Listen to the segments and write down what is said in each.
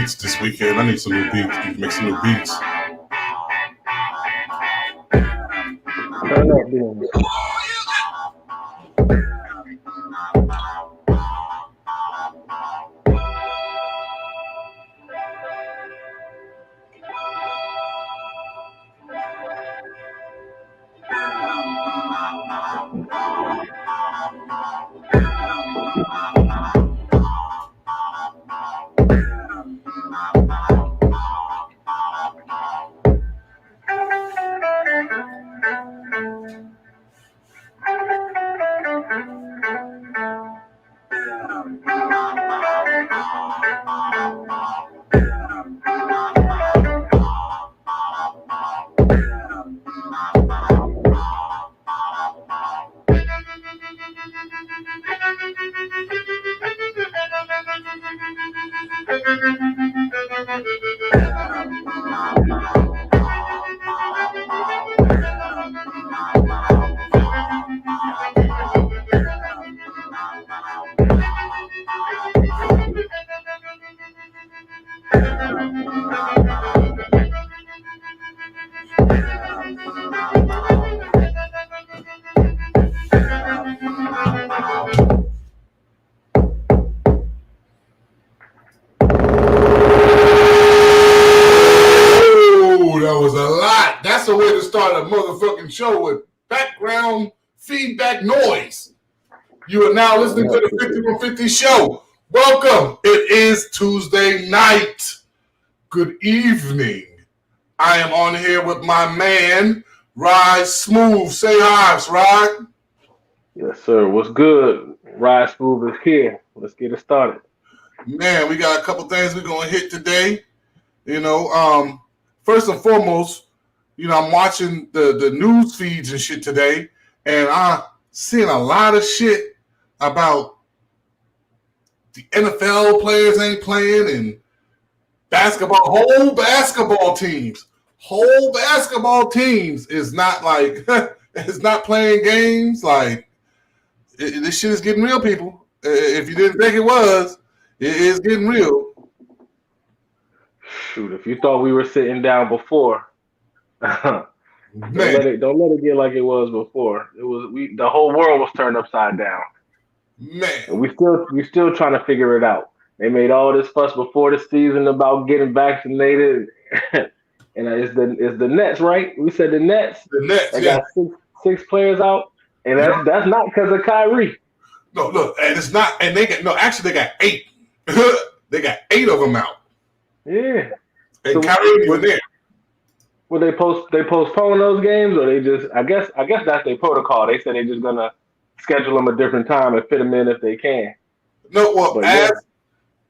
beats this weekend. I need some new beats. Need to make some new beats. Turn up, then. That was a lot. That's a way to start a motherfucking show with background feedback noise. You are now listening to the 5150 show. Welcome. It is Tuesday night. Good evening. I am on here with my man, Ride Smooth. Say hi, Ride. Yes, sir. What's good? Ride Smooth is here. Let's get it started. Man, we got a couple things we're going to hit today. First and foremost, I'm watching the news feeds and shit today, and I'm seeing a lot of shit about the NFL players ain't playing and whole basketball teams is not like it's not playing games. Like this shit is getting real, people. If you didn't think it was, it is getting real. Shoot, if you thought we were sitting down before, don't let it get like it was before. The whole world was turned upside down. Man, and we still trying to figure it out. They made all this fuss before the season about getting vaccinated, and it's the Nets, right? We said the Nets. The Nets, they got six players out, and that's not because of Kyrie. No, look, and it's not, and they got 8. They got 8 of them out. Yeah. And so Kyrie was there. Would they postpone those games, or they just? I guess that's their protocol. They said they're just gonna schedule them a different time and fit them in if they can. No, well,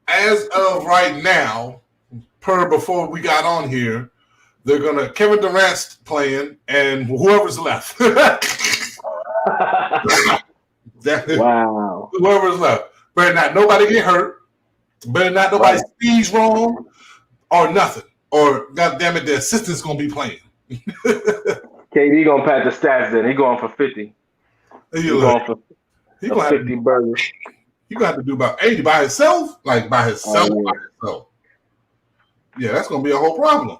as of right now, before we got on here, they're gonna Kevin Durant's playing, and whoever's left. Wow. Whoever's left. Better not nobody get hurt. Better not nobody sneeze wrong or nothing. Or goddamn it, the assistant's gonna be playing. KD gonna pat the stats then. He going for 50. He going for 50 burgers. He gonna have to do about 80 by himself. Like by himself. Yeah, that's gonna be a whole problem.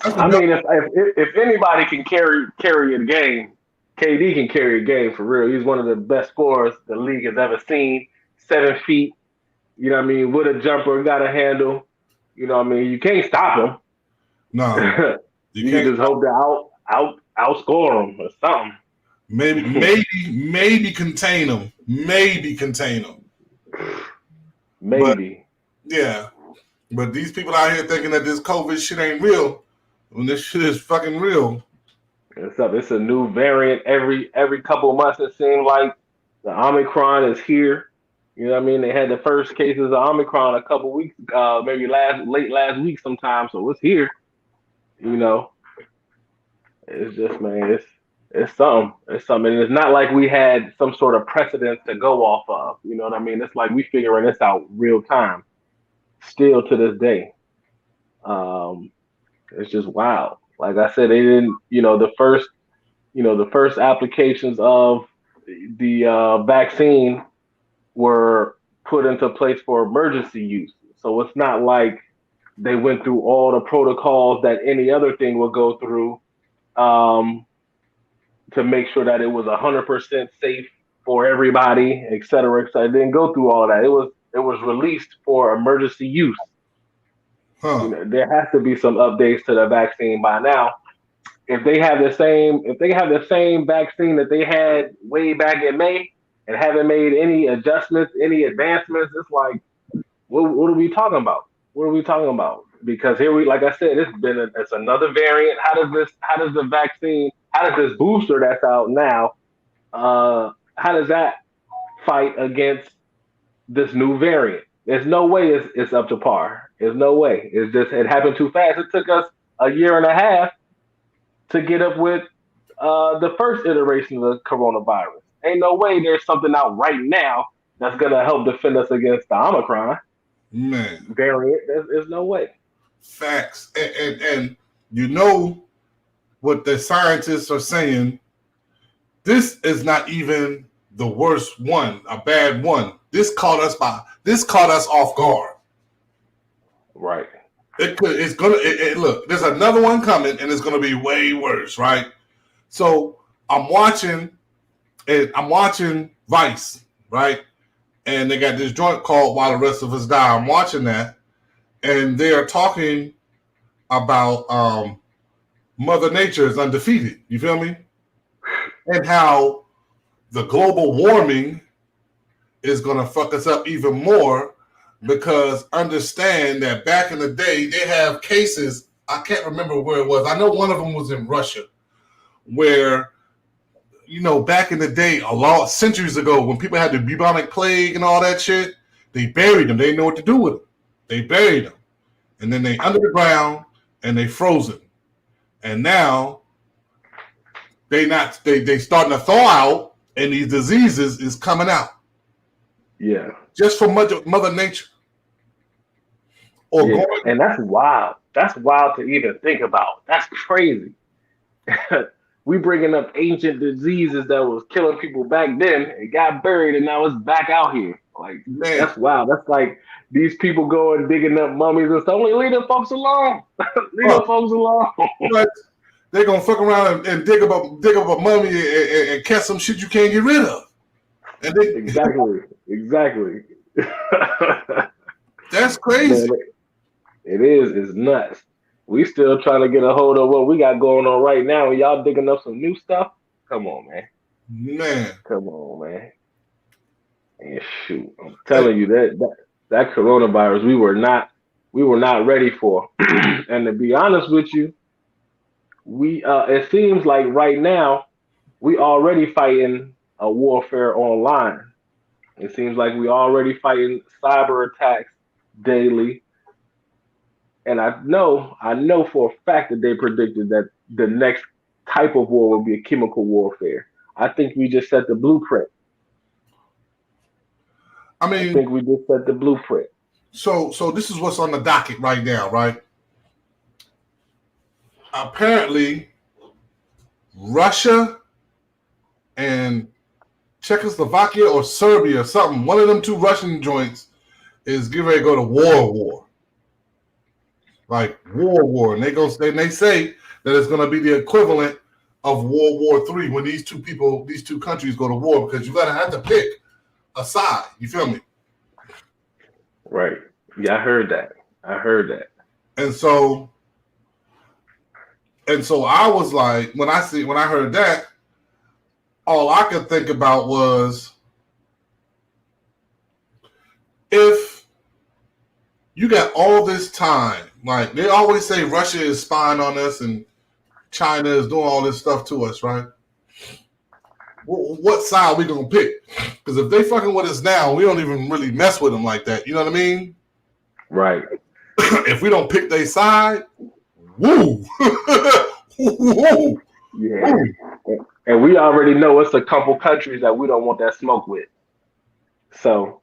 I mean, if anybody can carry a game, KD can carry a game for real. He's one of the best scorers the league has ever seen. 7 feet, you know what I mean, with a jumper, got a handle. You know what I mean? You can't stop him. No. You can just hope to outscore him or something. Maybe contain him. Maybe. But these people out here thinking that this COVID shit ain't real when this shit is fucking real. It's a new variant every couple of months. It seems like the Omicron is here. You know what I mean? They had the first cases of Omicron a couple weeks, maybe late last week sometime. So it's here. You know, it's just, man, it's something. It's something. And it's not like we had some sort of precedent to go off of. You know what I mean? It's like we figuring this out real time, still to this day. It's just wild. Like I said, they didn't. The first applications of the vaccine were put into place for emergency use. So it's not like they went through all the protocols that any other thing would go through um, to make sure that it was 100% safe for everybody, et cetera, et cetera. It didn't go through all that. It was released for emergency use. Huh. There has to be some updates to the vaccine by now. If they have the same vaccine that they had way back in May and haven't made any adjustments, any advancements, it's like, what are we talking about? What are we talking about? Because like I said, it's another variant. How does this booster that's out now, how does that fight against this new variant? There's no way it's up to par. There's no way. It happened too fast. It took us a year and a half to get up with the first iteration of the coronavirus. Ain't no way there's something out right now that's gonna help defend us against the Omicron Man, variant. There's no way. facts. And you know what the scientists are saying, this is not even the worst one, a bad one. This caught us off guard. Right. Look, there's another one coming and it's gonna be way worse, right? So I'm watching Vice, right? And they got this joint called While the Rest of Us Die. I'm watching that, and they are talking about Mother Nature is undefeated. You feel me? And how the global warming is going to fuck us up even more, because understand that back in the day, they have cases, I can't remember where it was. I know one of them was in Russia, where, back in the day, a lot centuries ago, when people had the bubonic plague and all that shit, they buried them. They didn't know what to do with them. They buried them. And then they under the ground and they frozen. And now they starting to thaw out and these diseases is coming out. Yeah. Just from Mother Nature. And that's wild. That's wild to even think about. That's crazy. We bringing up ancient diseases that was killing people back then. It got buried and now it's back out here. Like, man, that's wild. That's like these people going digging up mummies and stuff. Leave them folks alone. Leave them folks alone. But they're gonna fuck around and dig up a mummy and catch some shit you can't get rid of. And Exactly. That's crazy. Man, it is. It's nuts. We still trying to get a hold of what we got going on right now, and y'all digging up some new stuff. Come on, man. Come on, man. And shoot, I'm telling you that coronavirus we were not ready for. And to be honest with you, it seems like right now we already fighting a warfare online. It seems like we already fighting cyber attacks daily. And I know for a fact that they predicted that the next type of war would be a chemical warfare. I think we just set the blueprint. I think we just set the blueprint. So this is what's on the docket right now, right? Apparently, Russia and Czechoslovakia or Serbia, something, one of them two Russian joints is getting ready to go to war. Like war. And they say that it's gonna be the equivalent of World War III when these two countries go to war, because you're gonna have to pick a side. You feel me? Right. Yeah, I heard that. And so I was like, when I heard that, all I could think about was, if you got all this time, like they always say Russia is spying on us and China is doing all this stuff to us, right? What side are we going to pick? Because if they fucking with us now, we don't even really mess with them like that. You know what I mean? Right. If we don't pick their side, woo. Woo. Yeah. Woo. And we already know it's a couple countries that we don't want that smoke with. So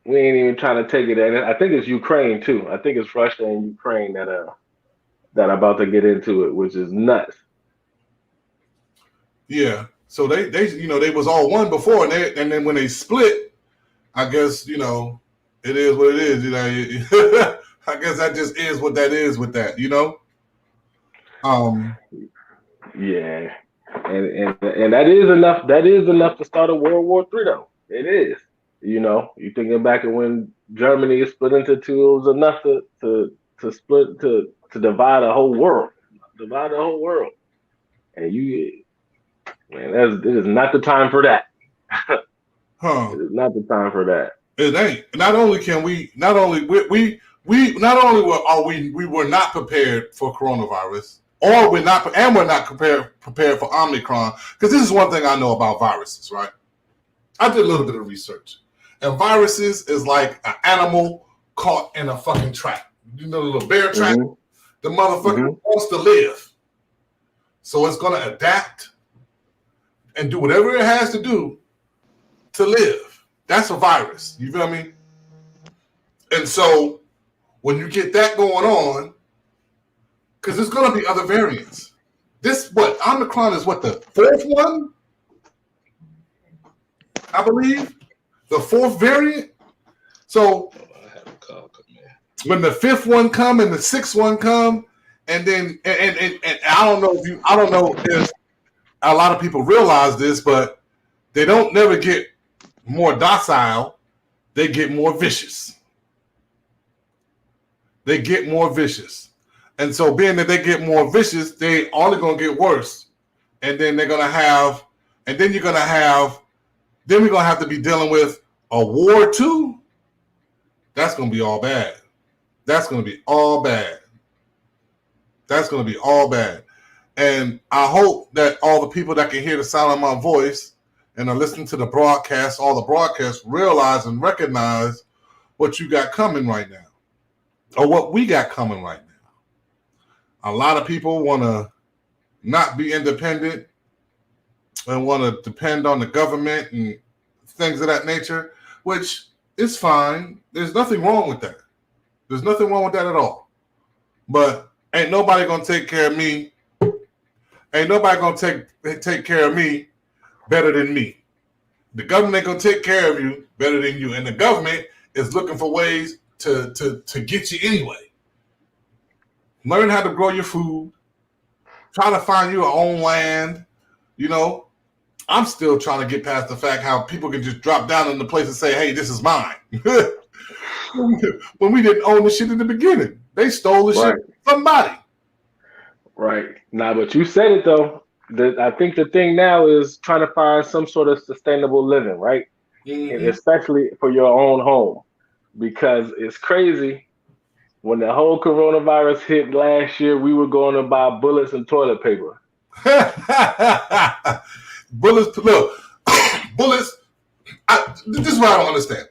we ain't even trying to take it. And I think it's Ukraine too. I think it's Russia and Ukraine that are about to get into it, which is nuts. Yeah. So they was all one before, and then when they split, I guess, it it is what it is. You know, I guess that just is what that is with that. You know. Yeah, and that is enough. That is enough to start a World War III, though. It is. You know, you thinking back at when Germany is split into two, it was enough to split to divide a whole world, and you, man, it is not the time for that. It is not the time for that. It ain't. Not only can we, not only we were not prepared for coronavirus, or we're not prepared for Omicron. Because this is one thing I know about viruses, right? I did a little bit of research, and viruses is like an animal caught in a fucking trap. You know, the little bear trap. Mm-hmm. The motherfucker wants to live, so it's gonna adapt and do whatever it has to do to live. That's a virus. You feel me? And so when you get that going on, because there's going to be other variants. Omicron is the fourth one? I believe. The fourth variant. So when the fifth one come and the sixth one come, and then and I don't know if a lot of people realize this, but they don't never get more docile, they get more vicious. And so being that they get more vicious, they only gonna get worse. And then then we're gonna have to be dealing with a war too. That's gonna be all bad. And I hope that all the people that can hear the sound of my voice and are listening to the broadcast, all the broadcasts, realize and recognize what you got coming right now, or what we got coming right now. A lot of people want to not be independent and want to depend on the government and things of that nature, which is fine. There's nothing wrong with that. There's nothing wrong with that at all. But ain't nobody going to take care of me. Ain't nobody going to take care of me better than me. The government ain't gonna take care of you better than you, and the government is looking for ways to get you anyway. Learn how to grow your food. Try to find your own land. You know, I'm still trying to get past the fact how people can just drop down in the place and say, "Hey, this is mine." When we didn't own the shit in the beginning, they stole the shit from somebody. Right. Nah, but you said it though. I think the thing now is trying to find some sort of sustainable living, right? Mm-hmm. And especially for your own home, because it's crazy. When the whole coronavirus hit last year, we were going to buy bullets and toilet paper. Bullets. Look, bullets. This is what I don't understand.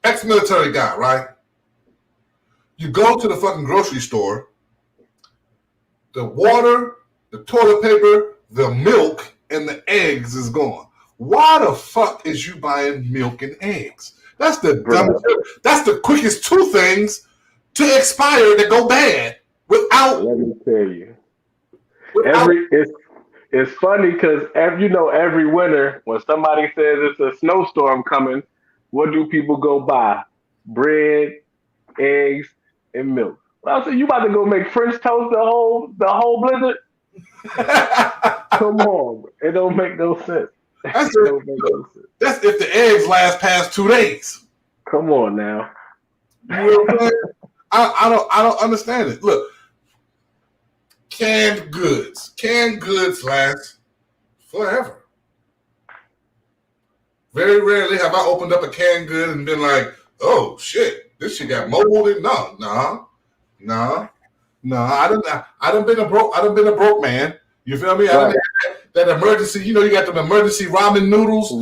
Ex-military guy, right? You go to the fucking grocery store. The water, the toilet paper, the milk, and the eggs is gone. Why the fuck is you buying milk and eggs? That's the dumbest. That's the quickest two things to expire that go bad without. Let me tell you, it's funny because every winter when somebody says it's a snowstorm coming, what do people go buy? Bread, eggs, and milk. Well, so you about to go make French toast the whole blizzard? Come on, it don't make no sense. That's if the eggs last past 2 days. Come on now. You know what I'm saying? I don't understand it. Look, canned goods last forever. Very rarely have I opened up a canned good and been like, "Oh shit, this shit got molded." No. I done been a broke man. You feel me? Right. That emergency, you got them emergency ramen noodles.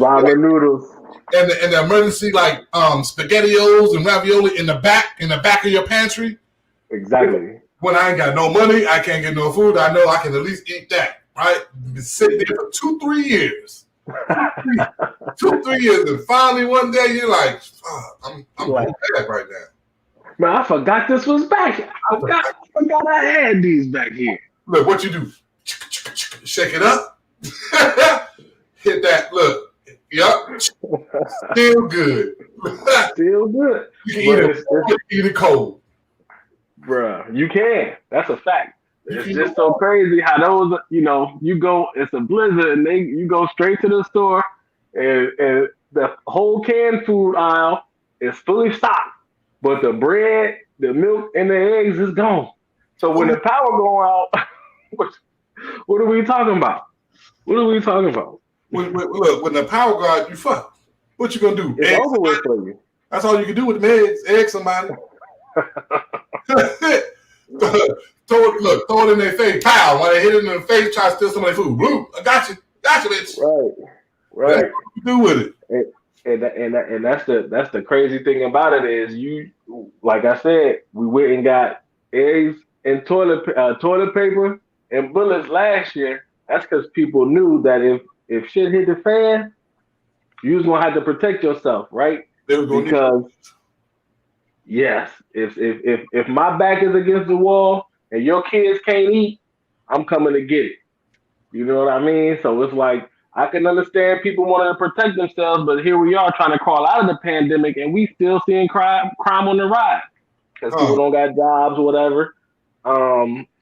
And the emergency SpaghettiOs and ravioli in the back of your pantry. Exactly. When I ain't got no money, I can't get no food. I know I can at least eat that, right? Been sitting there for 2-3 years. 2-3 years, and finally one day you're like, I'm bad right now. Man, I forgot this was back. I forgot I had these back here. Look, what you do? Shake it up. Hit that. Look, Yep. Still good. Still good. You can eat it warm, you can eat it cold. Bruh, you can. That's a fact. You It's can eat just it so warm. crazy how those, you go, it's a blizzard, and you go straight to the store, and the whole canned food aisle is fully stocked, but the bread, the milk, and the eggs is gone. So when the power go out, what, what are we talking about? What are we talking about? Look, when the power go out, you fuck. What you gonna do? It's Egg over with somebody? for you. That's all you can do with them eggs. Egg somebody. Throw it in their face. Pow. When they hit it in the face, try to steal some of their food. Boom. I got you. Got you, bitch. Right. That's what you do with it. And that's the crazy thing about it is you, like I said, we went and got eggs and toilet paper and bullets last year. That's because people knew that if shit hit the fan, you was gonna have to protect yourself, right? They was gonna Because yes, if my back is against the wall and your kids can't eat, I'm coming to get it. You know what I mean? So it's like I can understand people wanting to protect themselves, but here we are trying to crawl out of the pandemic, and we still seeing crime on the rise because people don't got jobs or whatever.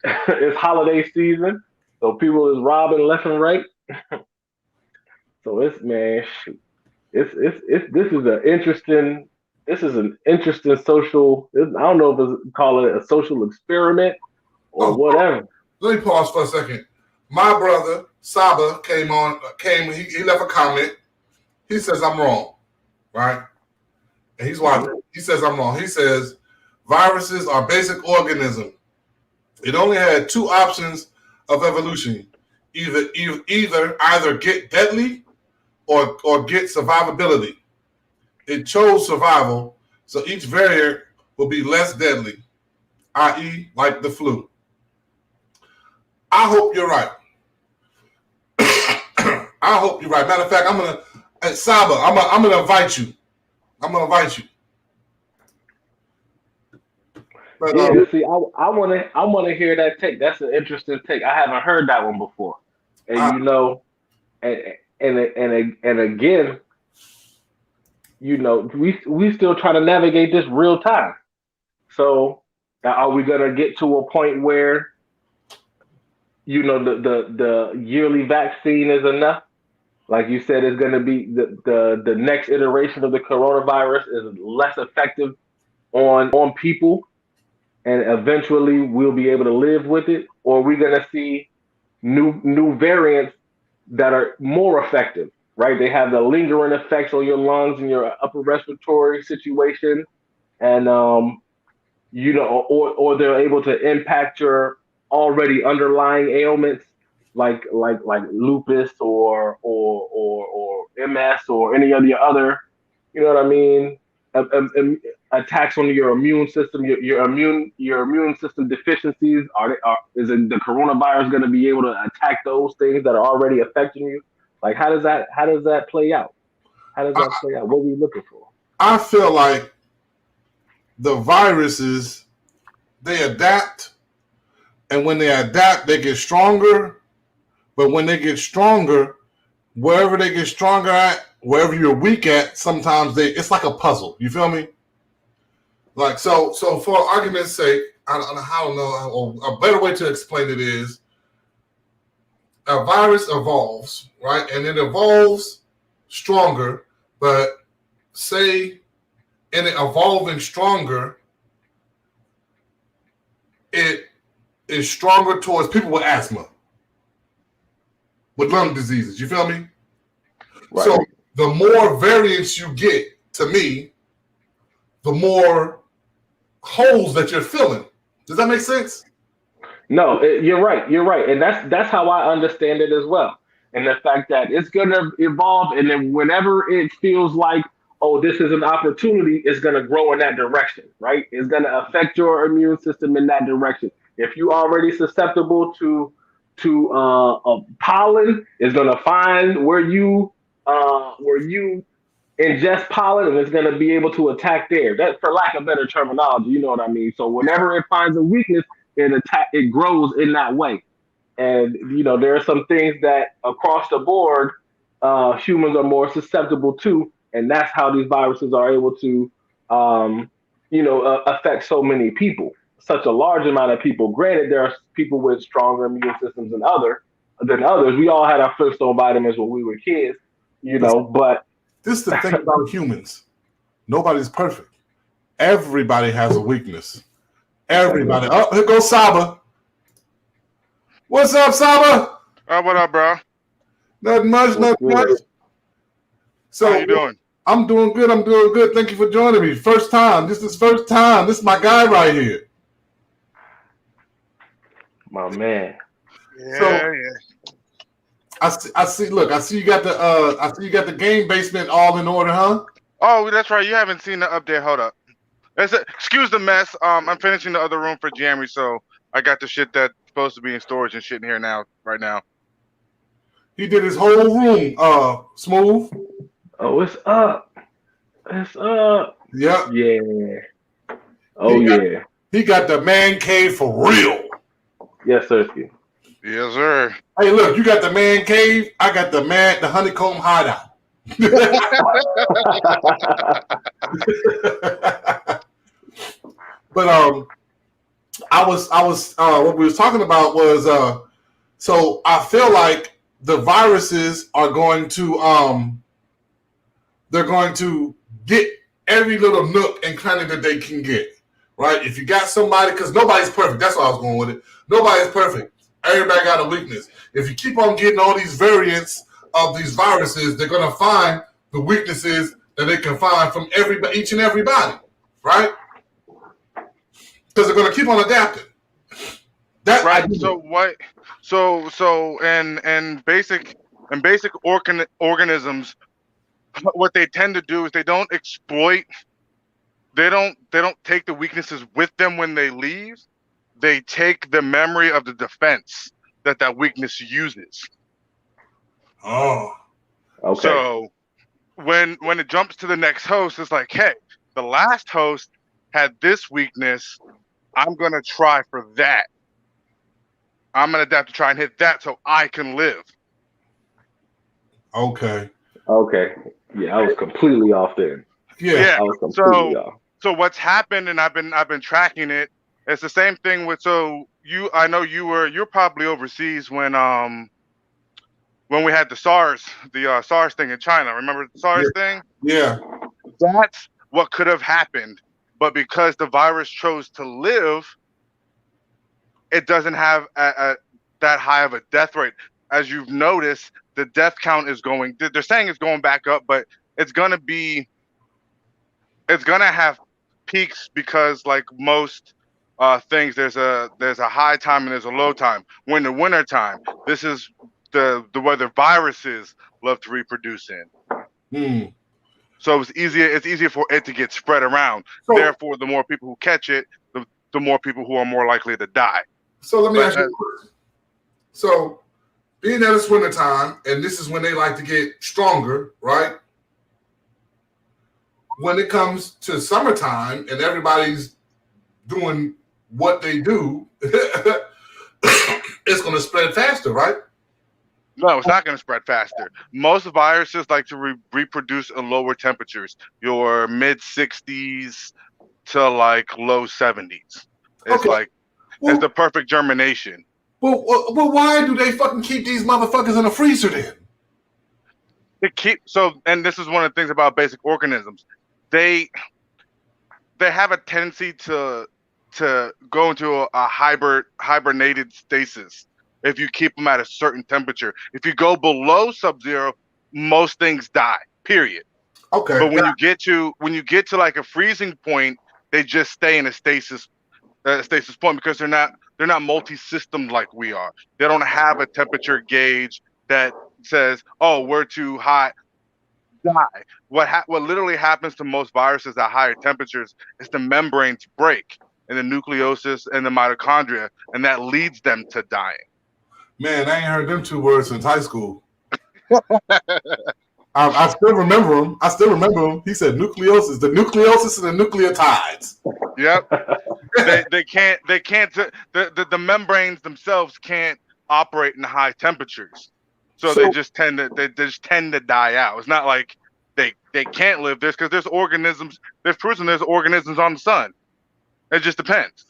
It's holiday season, so people is robbing left and right. So it's this is an interesting social. I don't know if it's call it a social experiment or whatever. Let me pause for a second. My brother Saba came. He left a comment. He says I'm wrong, right? And he's watching. He says I'm wrong. He says viruses are basic organism. It only had two options of evolution: either get deadly or get survivability. It chose survival, so each variant will be less deadly, i.e., like the flu. I hope you're right. I hope you're right. Matter of fact, Saba, I'm gonna invite you. I'm gonna invite you. But, see, I want to hear that take. That's an interesting take. I haven't heard that one before, and and again, we still trying to navigate this real time. So, are we gonna get to a point where the yearly vaccine is enough? Like you said, it's going to be the next iteration of the coronavirus is less effective on people, and eventually we'll be able to live with it. Or are we going to see new variants that are more effective? Right? They have the lingering effects on your lungs and your upper respiratory situation, and or they're able to impact your already underlying ailments like lupus or MS or any of the other, you know what I mean, attacks on your immune system, your immune system deficiencies. Is the coronavirus going to be able to attack those things that are already affecting you? Like how does that play out? How does that play out? What are we looking for? I feel like the viruses, they adapt, and when they adapt, they get stronger. But when they get stronger, wherever they get stronger at, wherever you're weak at, sometimes it's like a puzzle. You feel me? Like so for argument's sake, I don't know. A better way to explain it is a virus evolves, right? And it evolves stronger, but say in it evolving stronger, it is stronger towards people with asthma, with lung diseases. You feel me? Right. So the more variants you get, to me, the more holes that you're filling. Does that make sense? No, you're right. You're right. And that's how I understand it as well. And the fact that it's going to evolve, and then whenever it feels like, oh, this is an opportunity, it's going to grow in that direction, right? It's going to affect your immune system in that direction. If you're already susceptible to pollen, it's going to find where you ingest pollen, and it's going to be able to attack there. That, for lack of better terminology, you know what I mean. So whenever it finds a weakness, it grows in that way. And there are some things that across the board, humans are more susceptible to, and that's how these viruses are able to, affect so many people, such a large amount of people. Granted, there are people with stronger immune systems than others. We all had our Flintstone vitamins when we were kids, but this is the thing about humans. Nobody's perfect. Everybody has a weakness. Everybody. Oh, here goes Saba. What's up, Saba? What up, bro? Nothing much. So how you doing? I'm doing good. Thank you for joining me. First time. This is first time. This is my guy right here. My man. Yeah. I see. Look, I see you got the game basement all in order, huh? Oh, that's right. You haven't seen the update. Hold up. Excuse the mess. I'm finishing the other room for Jeremy, so I got the shit that's supposed to be in storage and shit in here right now. He did his whole room, smooth. Oh, it's up. It's up. Yep. Yeah. Oh, He got the man cave for real. Yes, sir. Yes, sir. Hey, look, you got the man cave. I got the honeycomb hideout. But I was what we was talking about was so I feel like the viruses are going to they're going to get every little nook and cranny that they can get, right? If you got somebody, because nobody's perfect. That's why I was going with it. Nobody's perfect. Everybody got a weakness. If you keep on getting all these variants of these viruses, they're going to find the weaknesses that they can find from each and everybody, right? Because they're going to keep on adapting. That right. So what? So in basic organisms, what they tend to do is they don't exploit. They don't take the weaknesses with them when they leave. They take the memory of the defense that weakness uses. Oh, okay. So when it jumps to the next host, it's like, hey, the last host had this weakness. I'm gonna try for that. I'm gonna adapt to try and hit that so I can live. Okay. Yeah, I was completely off there. Yeah. I was completely off. So what's happened, and I've been tracking it. It's the same thing with I know you're probably overseas when we had the SARS thing in China. Remember the SARS thing? Yeah. That's what could have happened, but because the virus chose to live, it doesn't have that high of a death rate. As you've noticed, the death count is going. They're saying it's going back up, but it's gonna have peaks because, like most things, there's a high time and there's a low time. When the winter time, this is the weather viruses love to reproduce in. So it's easier for it to get spread around. So, therefore, the more people who catch it, the more people who are more likely to die. So let me ask you a question. So being that it's winter time, and this is when they like to get stronger, right? When it comes to summertime and everybody's doing what they do, it's going to spread faster, right? No, it's not going to spread faster. Most viruses like to reproduce at lower temperatures, your mid 60s to like low 70s. It's it's the perfect germination. Well, why do they fucking keep these motherfuckers in a freezer then? And this is one of the things about basic organisms. They have a tendency to go into a hibernated stasis if you keep them at a certain temperature. If you go below sub-zero, most things die. Period. Okay. But when you get to like a freezing point, they just stay in a stasis point because they're not multi-system like we are. They don't have a temperature gauge that says, "Oh, we're too hot." Die. What literally happens to most viruses at higher temperatures is the membranes break in the nucleosis and the mitochondria, and that leads them to dying. Man, I ain't heard them two words since high school. I still remember them. He said nucleosis, the nucleosis and the nucleotides. Yep. they can't. The membranes themselves can't operate in high temperatures. So they just tend to die out. It's not like they can't live this because there's organisms. There's proven there's organisms on the sun. It just depends.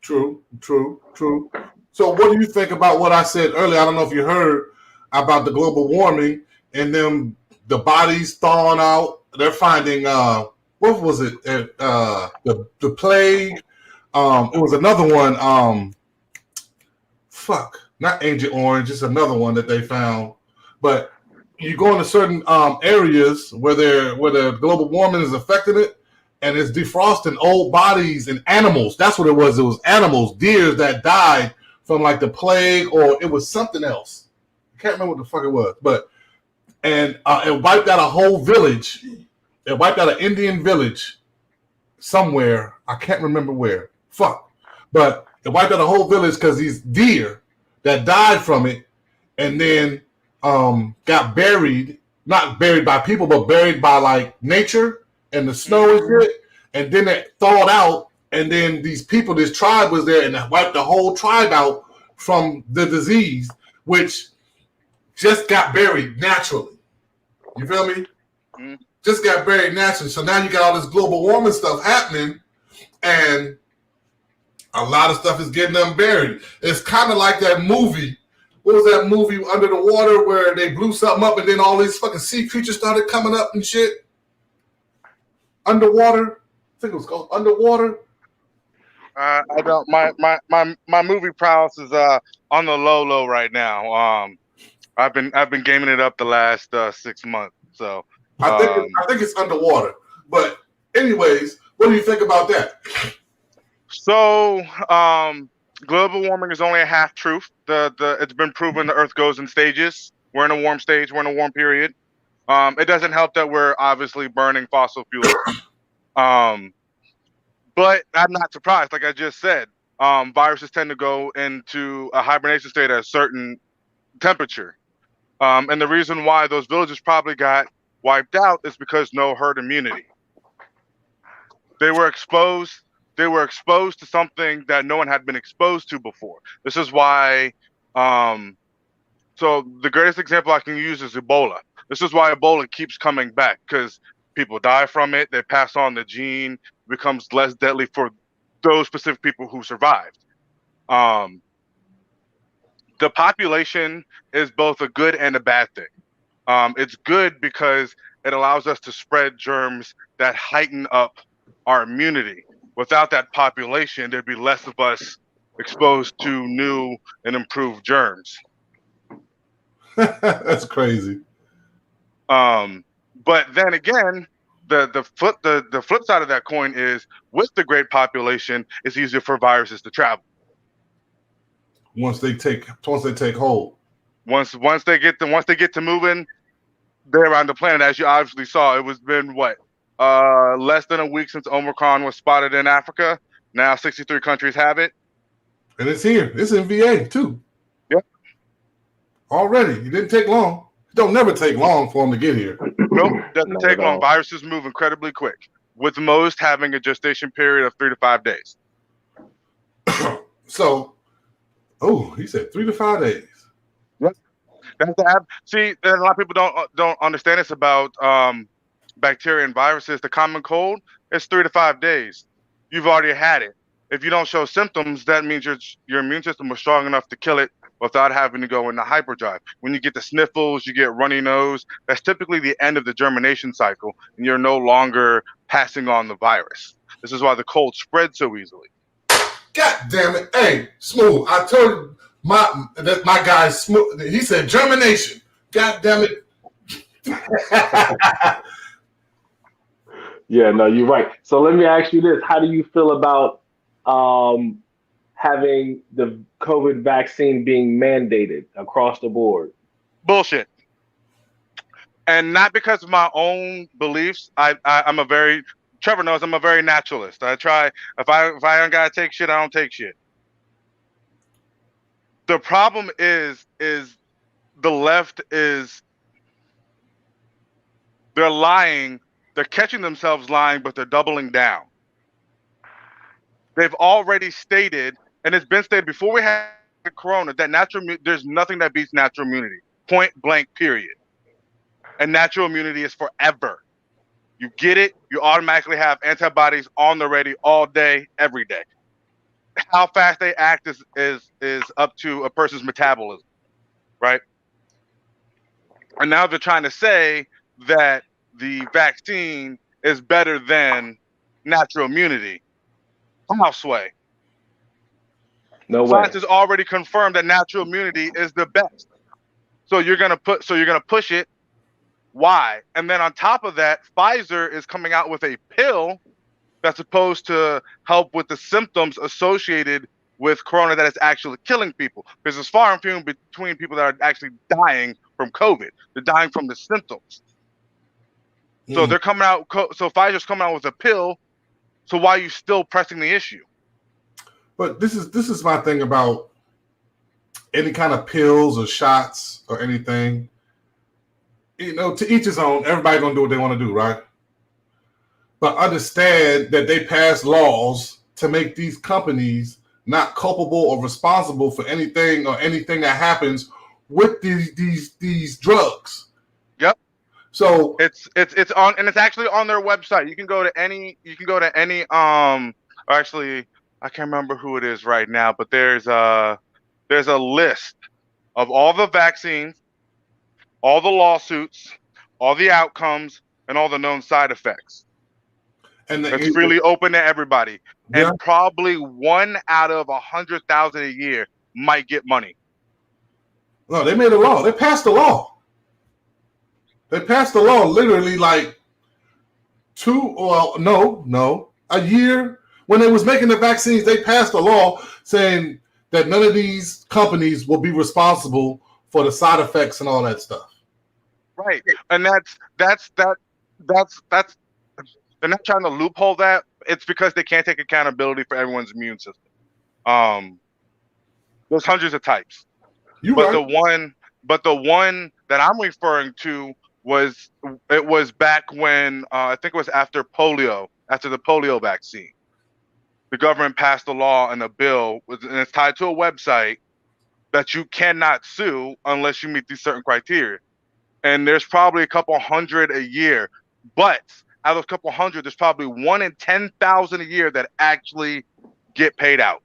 True. So what do you think about what I said earlier? I don't know if you heard about the global warming and them the bodies thawing out. They're finding what was it? The plague. It was another one. Not Agent Orange. It's another one that they found. But you go into certain areas where the global warming is affecting it, and it's defrosting old bodies and animals. That's what it was. It was animals, deers that died from like the plague, or it was something else. I can't remember what the fuck it was. And it wiped out a whole village. It wiped out an Indian village somewhere. I can't remember where. But it wiped out a whole village because these deer that died from it, and then got buried, not buried by people, but buried by like nature and the snow and shit. And then it thawed out, and then these people, this tribe was there, and it wiped the whole tribe out from the disease, which just got buried naturally. You feel me? Mm-hmm. Just got buried naturally. So now you got all this global warming stuff happening, and a lot of stuff is getting unburied. It's kind of like that movie. What was that movie, Under the Water, where they blew something up and then all these fucking sea creatures started coming up and shit? Underwater? I think it was called Underwater. I don't. My movie prowess is on the low right now. I've been gaming it up the last 6 months. So I think it's Underwater. But anyways, what do you think about that? So global warming is only a half truth. It's been proven the Earth goes in stages. We're in a warm stage. We're in a warm period. It doesn't help that we're obviously burning fossil fuels. But I'm not surprised. Like I just said, viruses tend to go into a hibernation state at a certain temperature. And the reason why those villages probably got wiped out is because no herd immunity. They were exposed to something that no one had been exposed to before. This is why, so the greatest example I can use is Ebola. This is why Ebola keeps coming back, because people die from it, they pass on the gene, it becomes less deadly for those specific people who survived. The population is both a good and a bad thing. It's good because it allows us to spread germs that heighten up our immunity. Without that population, there'd be less of us exposed to new and improved germs. That's crazy. But then again, the flip side of that coin is, with the great population, it's easier for viruses to travel. Once they take hold. Once they get to moving, they're around the planet. As you obviously saw, it was been less than a week since Omicron was spotted in Africa. Now 63 countries have it. And it's here. It's in VA too. Yep. Already. It didn't take long. It don't never take long for them to get here. Nope, doesn't take long. Viruses move incredibly quick, with most having a gestation period of 3 to 5 days. So, he said 3 to 5 days. Yep. See, a lot of people don't understand this about bacteria and viruses. The common cold is 3 to 5 days. You've already had it. If you don't show symptoms, that means your immune system was strong enough to kill it without having to go into hyperdrive. When you get the sniffles, you get runny nose, that's typically the end of the germination cycle, and you're no longer passing on the virus. This is why the cold spreads so easily. God damn it. Hey, Smooth, I told my guy Smooth, he said germination. God damn it. Yeah, no, you're right. So let me ask you this. How do you feel about having the COVID vaccine being mandated across the board? Bullshit. And not because of my own beliefs. Trevor knows I'm a very naturalist. I try, if I don't gotta take shit, I don't take shit. The problem is the left is, they're lying. They're catching themselves lying, but they're doubling down. They've already stated, and it's been stated before we had Corona, that there's nothing that beats natural immunity. point blank, period. And natural immunity is forever. You get it, you automatically have antibodies on the ready all day, every day. How fast they act is up to a person's metabolism, right? And now they're trying to say that the vaccine is better than natural immunity. How, Sway? No way. Science has already confirmed that natural immunity is the best. So you're gonna push it. Why? And then on top of that, Pfizer is coming out with a pill that's supposed to help with the symptoms associated with corona that is actually killing people. Because there's far and few between people that are actually dying from COVID. They're dying from the symptoms. So they're coming out. So Pfizer's coming out with a pill. So why are you still pressing the issue? But this is my thing about any kind of pills or shots or anything. You know, to each his own. Everybody gonna do what they want to do, right? But understand that they pass laws to make these companies not culpable or responsible for anything that happens with these drugs. Yep. So it's on, and it's actually on their website. You can go to any actually I can't remember who it is right now, but there's a list of all the vaccines, all the lawsuits, all the outcomes, and all the known side effects. And it's freely open to everybody. Yeah. And probably 1 out of 100,000 a year might get money. No, they made a law. They passed the law. They passed the law literally like a year. When they was making the vaccines, they passed a law saying that none of these companies will be responsible for the side effects and all that stuff. Right. And that's they're not trying to loophole that. It's because they can't take accountability for everyone's immune system. There's hundreds of types. But the one that I'm referring to was back when I think it was after the polio vaccine. The government passed a law and a bill, and it's tied to a website that you cannot sue unless you meet these certain criteria. And there's probably a couple hundred a year, but out of those couple hundred, there's probably 1 in 10,000 a year that actually get paid out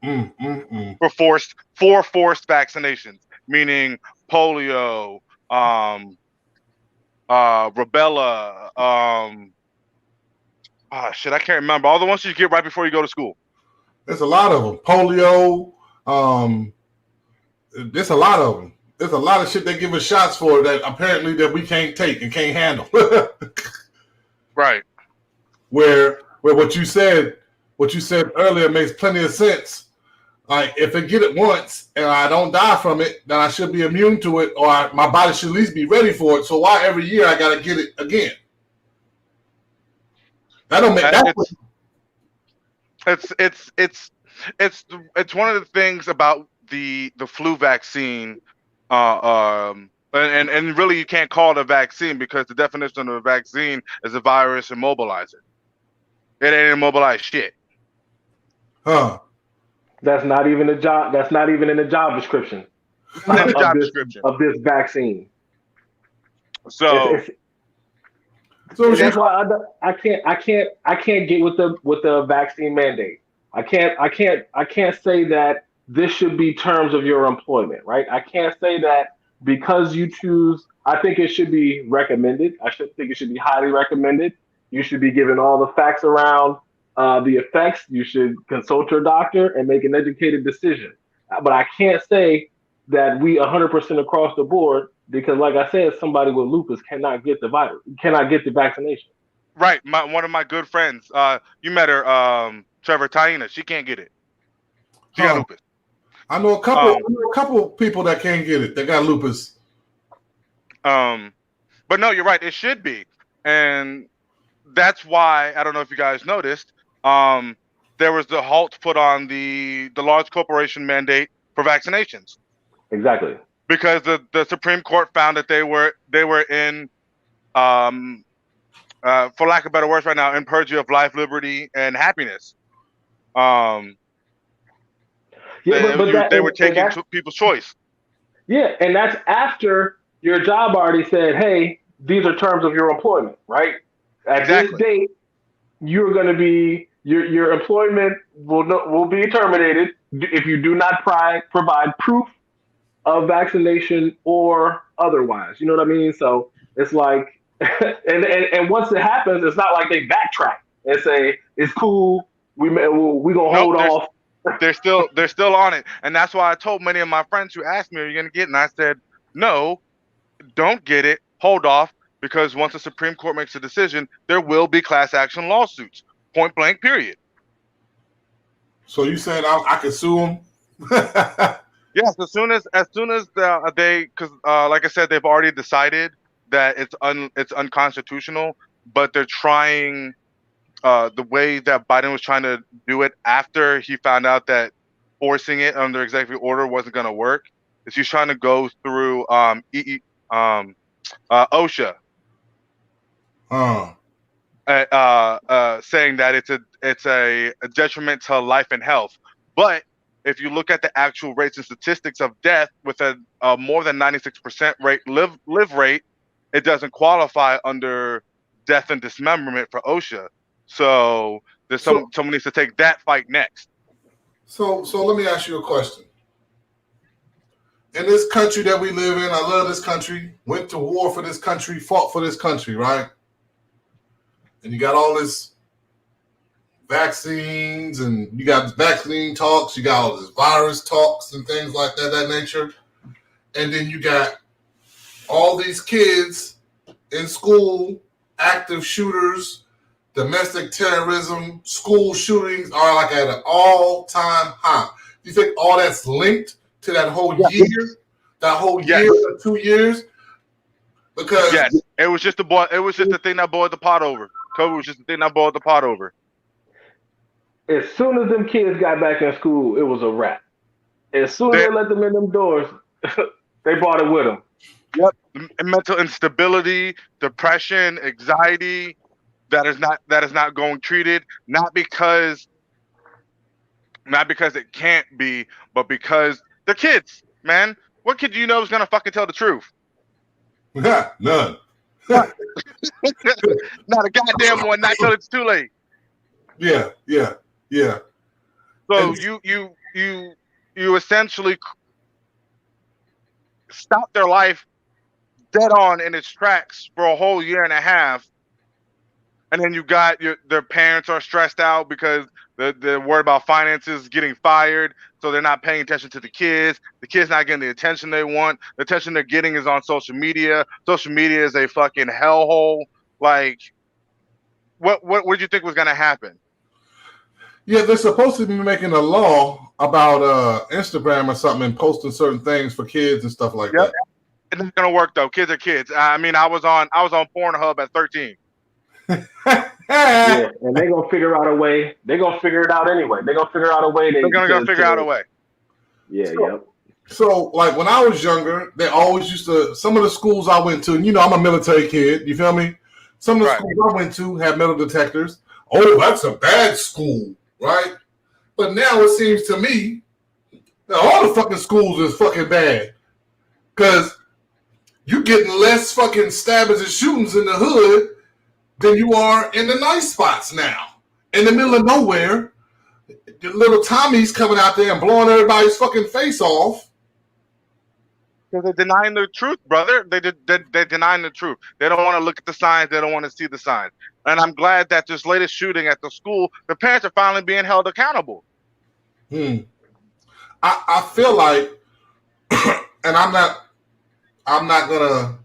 for forced vaccinations, meaning polio, rubella, I can't remember all the ones you get right before you go to school. There's a lot of them. Polio, there's a lot of them. There's a lot of shit they give us shots for that apparently that we can't take and can't handle. Right. Where what you said earlier makes plenty of sense. Like if I get it once and I don't die from it, then I should be immune to it, or my body should at least be ready for it. So why every year I gotta get it again? That don't make that. It's one of the things about the flu vaccine, and really you can't call it a vaccine because the definition of a vaccine is a virus immobilizer. It ain't immobilized shit. Huh. That's not even a job. That's not even in the job description. Of this vaccine. So that's why I can't get with the vaccine mandate. I can't say that this should be terms of your employment, right? I can't say that because you choose. I think it should be recommended. I think it should be highly recommended. You should be given all the facts around the effects. You should consult your doctor and make an educated decision. But I can't say that we 100% across the board, because like I said, somebody with lupus cannot get the virus, cannot get the vaccination. Right. One of my good friends, you met her, Trevor Taina. She can't get it. She got lupus. I know a couple people that can't get it. They got lupus. But no, you're right. It should be, and that's why I don't know if you guys noticed. There was the halt put on the large corporation mandate for vaccinations. Exactly. Because the Supreme Court found that they were in, for lack of better words, right now in purview of life, liberty, and happiness. They were taking people's choice. Yeah, and that's after your job already said, "Hey, these are terms of your employment." Right? At this Exactly. date, you're going to be your employment will be terminated if you do not provide proof of vaccination or otherwise. You know what I mean? So it's like, and once it happens, it's not like they backtrack and say it's cool. We gonna Nope. hold off. They're still on it, and that's why I told many of my friends who asked me, "Are you going to get it?" And I said, "No, don't get it. Hold off, because once the Supreme Court makes a decision, there will be class action lawsuits. Point blank. Period." So you saying I could sue them? Yes, as soon as they, because like I said, they've already decided that it's unconstitutional, but they're trying the way that Biden was trying to do it after he found out that forcing it under executive order wasn't going to work. Is he's trying to go through OSHA, uh, saying that it's a detriment to life and health. But if you look at the actual rates and statistics of death with a more than 96% live rate, it doesn't qualify under death and dismemberment for OSHA. So there's someone needs to take that fight next. So let me ask you a question. In this country that we live in, I love this country, went to war for this country, fought for this country, right? And you got all this vaccines, and you got vaccine talks, you got all this virus talks and things like that nature. And then you got all these kids in school, active shooters, domestic terrorism, school shootings are like at an all-time high. Do you think all that's linked to that whole year? That whole year or 2 years? Because it was just the thing that boiled the pot over. COVID was just the thing that boiled the pot over. As soon as them kids got back in school, it was a wrap. As soon as they let them in them doors, they brought it with them. Yep. Mental instability, depression, anxiety, that is not going treated, not because it can't be, but because the kids, man. What kid do you know is gonna fucking tell the truth? Yeah, none. Not a goddamn one, not till it's too late. Yeah. So you essentially stop their life dead on in its tracks for a whole year and a half, and then you got their parents are stressed out because they're worried about finances, getting fired, so they're not paying attention to the kids. The kids not getting the attention they want. The attention they're getting is on social media. Social media is a fucking hellhole. Like, what did you think was gonna happen? Yeah, they're supposed to be making a law about Instagram or something and posting certain things for kids and stuff like that. It's not gonna work though. Kids are kids. I mean, I was on Pornhub at 13. Yeah, and they're gonna figure out a way. They're gonna figure it out anyway. They're gonna figure out a way. They're gonna go figure out a way. Yeah, So, like when I was younger, they always used to. Some of the schools I went to, and you know, I'm a military kid. You feel me? Some of the schools I went to had metal detectors. Oh, that's a bad school, right? But now it seems to me that all the fucking schools is fucking bad because you're getting less fucking stabbings and shootings in the hood than you are in the nice spots now. In the middle of nowhere, the little Tommies coming out there and blowing everybody's fucking face off. Because they're denying the truth, brother. They're denying the truth. They don't want to look at the signs. They don't want to see the signs. And I'm glad that this latest shooting at the school, the parents are finally being held accountable. I feel like, and I'm not gonna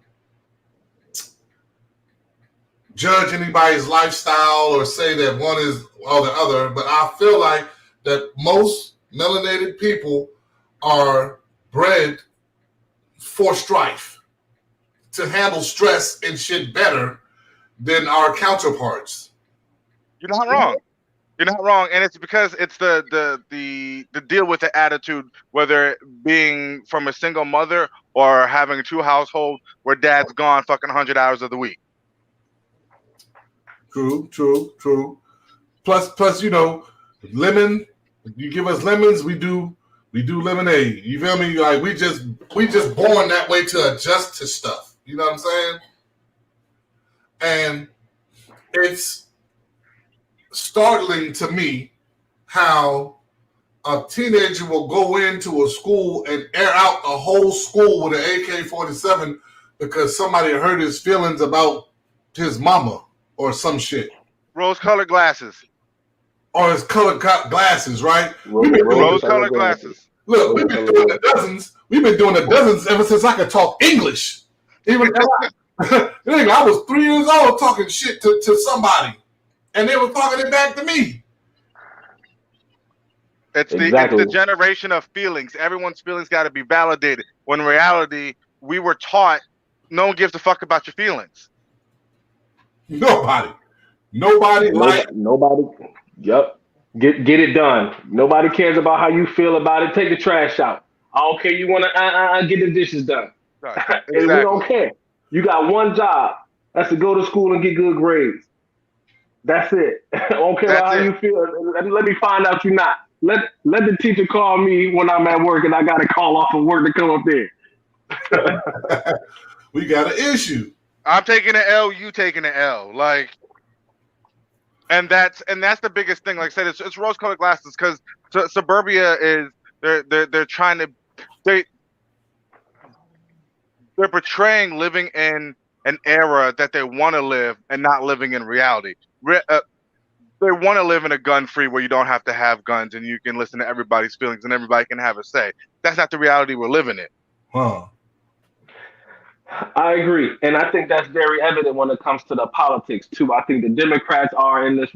judge anybody's lifestyle or say that one is or the other, but I feel like that most melanated people are bred for strife, to handle stress and shit better than our counterparts. You're not wrong. You're not wrong, and it's because it's the deal with the attitude, whether it being from a single mother or having two households where dad's gone fucking 100 hours of the week. True. Plus, you know, lemon. You give us lemons, we do We do lemonade. You feel me? Like we just born that way to adjust to stuff. You know what I'm saying? And it's startling to me how a teenager will go into a school and air out the whole school with an AK-47 because somebody hurt his feelings about his mama or some shit. Rose-colored glasses. Or his colored glasses, right? Rose-colored glasses. Look, we've been doing the dozens. We've been doing the dozens ever since I could talk English. Even I was 3 years old talking shit to somebody, and they were talking it back to me. It's the generation of feelings. Everyone's feelings got to be validated. When in reality, we were taught no one gives a fuck about your feelings. Nobody. Yep. Get it done. Nobody cares about how you feel about it. Take the trash out. I don't care. You want to get the dishes done. Right. Exactly. Exactly. We don't care. You got one job. That's to go to school and get good grades. That's it. I don't care about how you feel. Let me find out you're not. Let the teacher call me when I'm at work and I got to call off of work to come up there. We got an issue. I'm taking an L. You taking an L. Like. And that's the biggest thing. Like I said, it's rose-colored glasses because suburbia is they're trying to they're portraying living in an era that they want to live and not living in reality. They want to live in a gun-free where you don't have to have guns and you can listen to everybody's feelings and everybody can have a say. That's not the reality we're living in. Huh. I agree. And I think that's very evident when it comes to the politics, too. I think the Democrats are in this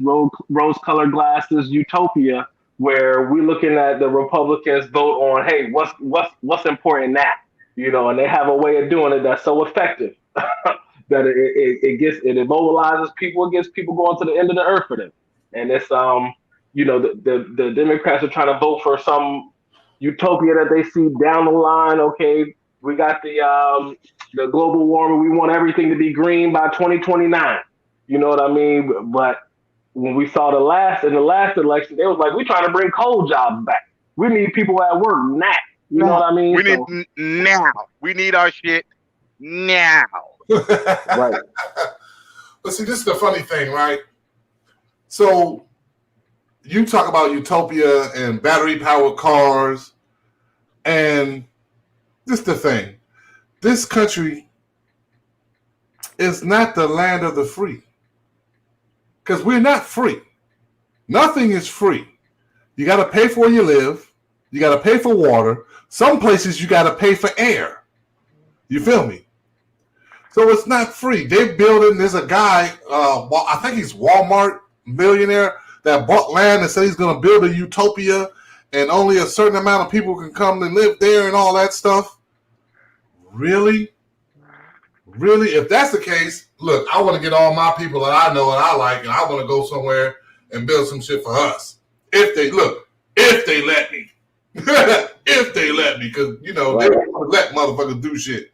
rose-colored glasses utopia where we're looking at the Republicans vote on, hey, what's important now? You know, and they have a way of doing it that's so effective that it immobilizes people. It gets people going to the end of the earth for them. And it's, the Democrats are trying to vote for some utopia that they see down the line. Okay, we got the global warming. We want everything to be green by 2029. You know what I mean? But when we saw the last election, they was like, we're trying to bring coal jobs back. We need people at work now. You know what I mean? We need now. We need our shit now. Right. But see, this is the funny thing, right? So you talk about utopia and battery-powered cars, and this is the thing. This country is not the land of the free. Because we're not free. Nothing is free. You got to pay for where you live. You got to pay for water. Some places you got to pay for air. You feel me? So it's not free. They're building, there's a guy, I think he's Walmart millionaire, that bought land and said he's going to build a utopia and only a certain amount of people can come and live there and all that stuff. Really? Really? If that's the case, look, I want to get all my people that I know and I like, and I want to go somewhere and build some shit for us. If they let me. If they let me, because, you know, they don't want to let motherfuckers do shit.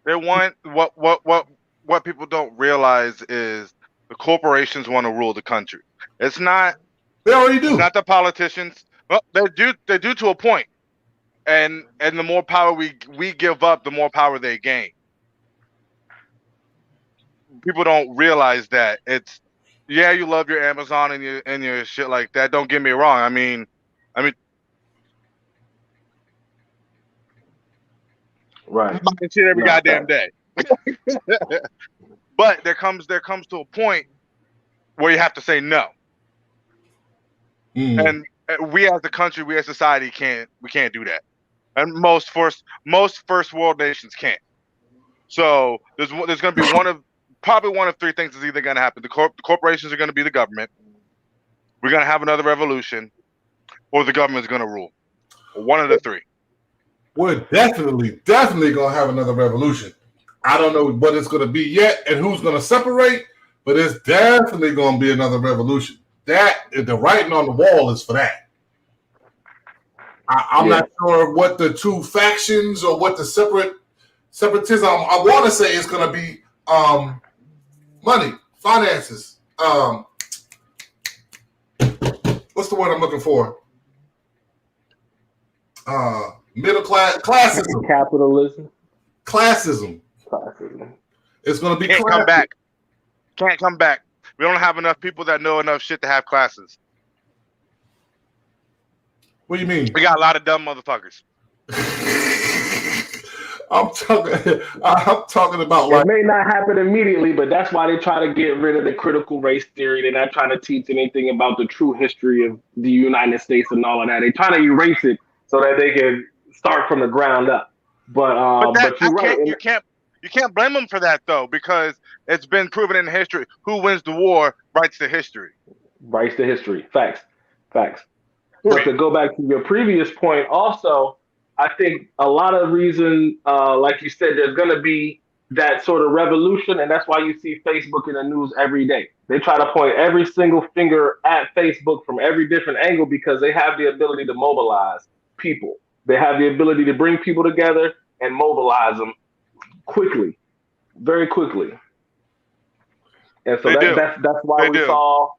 They want what people don't realize is the corporations want to rule the country. It's not. They already do. It's not the politicians. Well, they do to a point, and the more power we give up, the more power they gain. People don't realize that. It's, yeah, you love your Amazon and your shit like that. Don't get me wrong. I mean. Right. Buying shit every goddamn day. But there comes to a point where you have to say no. And we as a country, we as society can't do that. And most first world nations can't. So there's going to be probably one of three things is either going to happen. The corporations are going to be the government. We're going to have another revolution, or the government's going to rule. One of the three. We're definitely going to have another revolution. I don't know what it's going to be yet and who's going to separate, but it's definitely going to be another revolution. The writing on the wall is for that. I'm not sure what the two factions or what the separatism. I want to say it's going to be money, finances. What's the word I'm looking for? middle class classism. Capitalism. Classism. Classism. It's gonna be Can't come back. Can't come back. We don't have enough people that know enough shit to have classes. What do you mean? We got a lot of dumb motherfuckers. I'm talking about It like may not happen immediately, but that's why they try to get rid of the critical race theory. They're not trying to teach anything about the true history of the United States and all of that. They're trying to erase it so that they can start from the ground up. But you're right. You can't blame them for that though, because it's been proven in history. Who wins the war writes the history. Writes the history. Facts. But to go back to your previous point, also, I think a lot of reason, like you said, there's going to be that sort of revolution, and that's why you see Facebook in the news every day. They try to point every single finger at Facebook from every different angle because they have the ability to mobilize people. They have the ability to bring people together and mobilize them quickly, very quickly. And so that's why we saw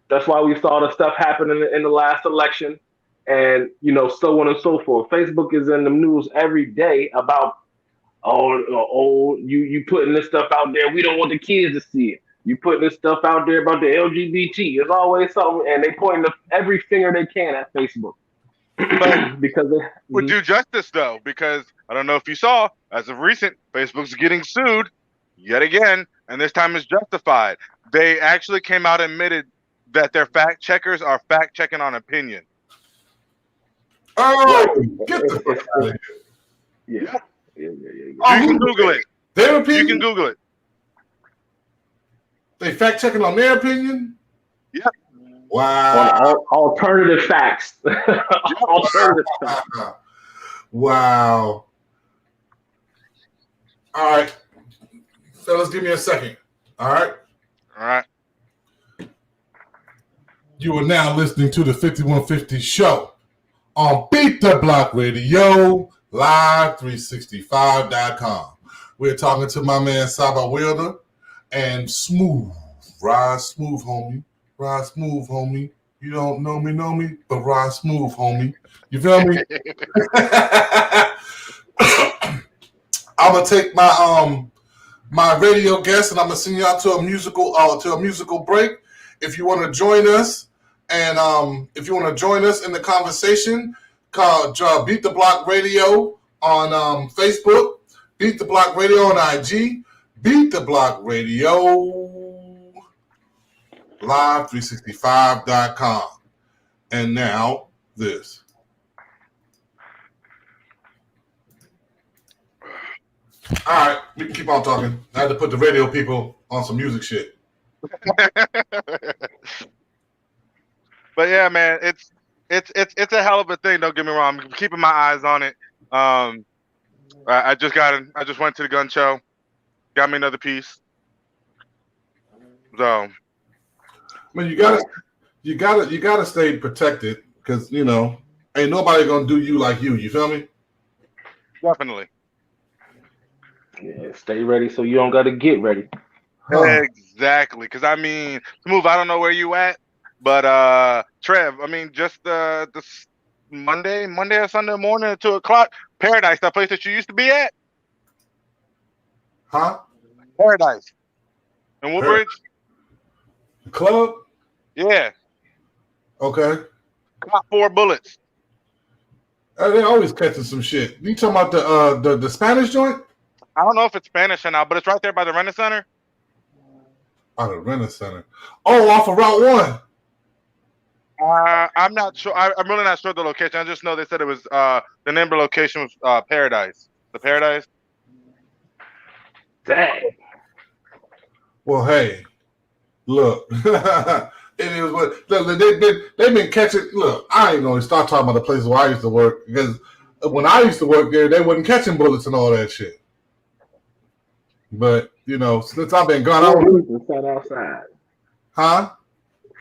the stuff happen in the last election. And, so on and so forth. Facebook is in the news every day about, you putting this stuff out there. We don't want the kids to see it. You putting this stuff out there about the LGBT. There's always something. And they point every finger they can at Facebook. But because would do justice, though, because I don't know if you saw, as of recent, Facebook's getting sued yet again. And this time it's justified. They actually came out and admitted that their fact checkers are fact checking on opinion. oh, get the fuck out of here. Yeah. You can Google it. Their opinion? You can Google it. They fact checking on their opinion? Yeah. Wow. Alternative facts. Alternative facts. Wow. All right. Fellas, give me a second. All right. All right. You are now listening to the 5150 show on Beat the Block Radio, live365.com. We're talking to my man Saba Wilder and Smooth. Ride smooth, homie. Ride smooth, homie. You don't know me, but ride smooth, homie. You feel me? I'm gonna take my radio guest and I'm gonna send you out to a musical break. If you want to join us, and if you want to join us in the conversation, call Beat the Block Radio on Facebook, Beat the Block Radio on IG, Beat the Block Radio live365.com. And now this. All right, we can keep on talking. I had to put the radio people on some music shit. But yeah, man, it's a hell of a thing. Don't get me wrong. I'm keeping my eyes on it. I just went to the gun show, got me another piece. So, I mean, you gotta stay protected because ain't nobody gonna do you like you. You feel me? Definitely. Yeah, stay ready so you don't got to get ready. Huh. Exactly. Because I mean, Smooth, I don't know where you at, but Trev, I mean, just this Monday or Sunday morning at 2:00, Paradise, that place that you used to be at. Huh? Paradise. In Woodbridge. Club? Yeah. Okay. Got 4 bullets. They always catching some shit. You talking about the Spanish joint? I don't know if it's Spanish or not, but it's right there by the Renaissance Center. By the Renaissance Center. Oh, off of Route 1. I'm not sure. I'm really not sure the location. I just know they said it was the name of the location was Paradise. The Paradise. Dang. Well, hey, look. It is what they've been catching. Look, I ain't gonna start talking about the places where I used to work because when I used to work there, they wasn't catching bullets and all that shit. But since I've been gone, 4 people shot outside. Huh?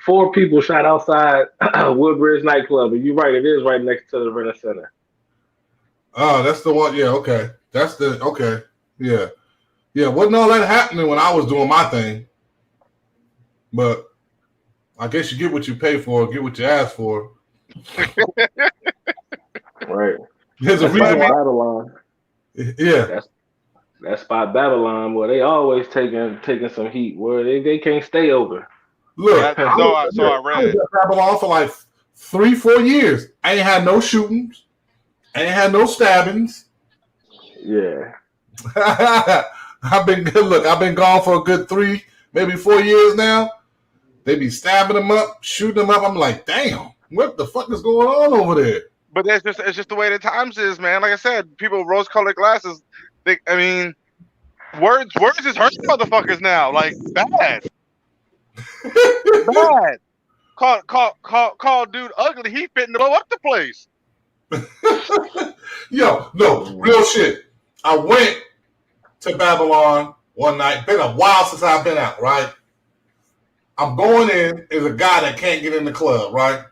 4 people shot outside Woodbridge nightclub, and you're right, it is right next to the Renaissance Center. Oh, that's the one. Yeah, okay. Okay. Yeah. Yeah, wasn't all that happening when I was doing my thing. But I guess you get what you pay for, get what you ask for. Right. There's a That's reason why why. Babylon. Yeah. That spot Babylon where they always taking some heat where they can't stay over. Look, I So I read. was at Babylon for like 3-4 years. I ain't had no shootings. I ain't had no stabbings. Yeah. I've been gone for a good 3, maybe 4 years now. They be stabbing them up, shooting them up. I'm like, damn, what the fuck is going on over there? But it's just the way the times is, man. Like I said, people with rose-colored glasses. Words is hurting motherfuckers now. Like bad. Bad. Call dude ugly. He fitting to blow up the place. Yo, no, real shit. I went to Babylon one night. Been a while since I've been out, right? I'm going in. There's a guy that can't get in the club, right?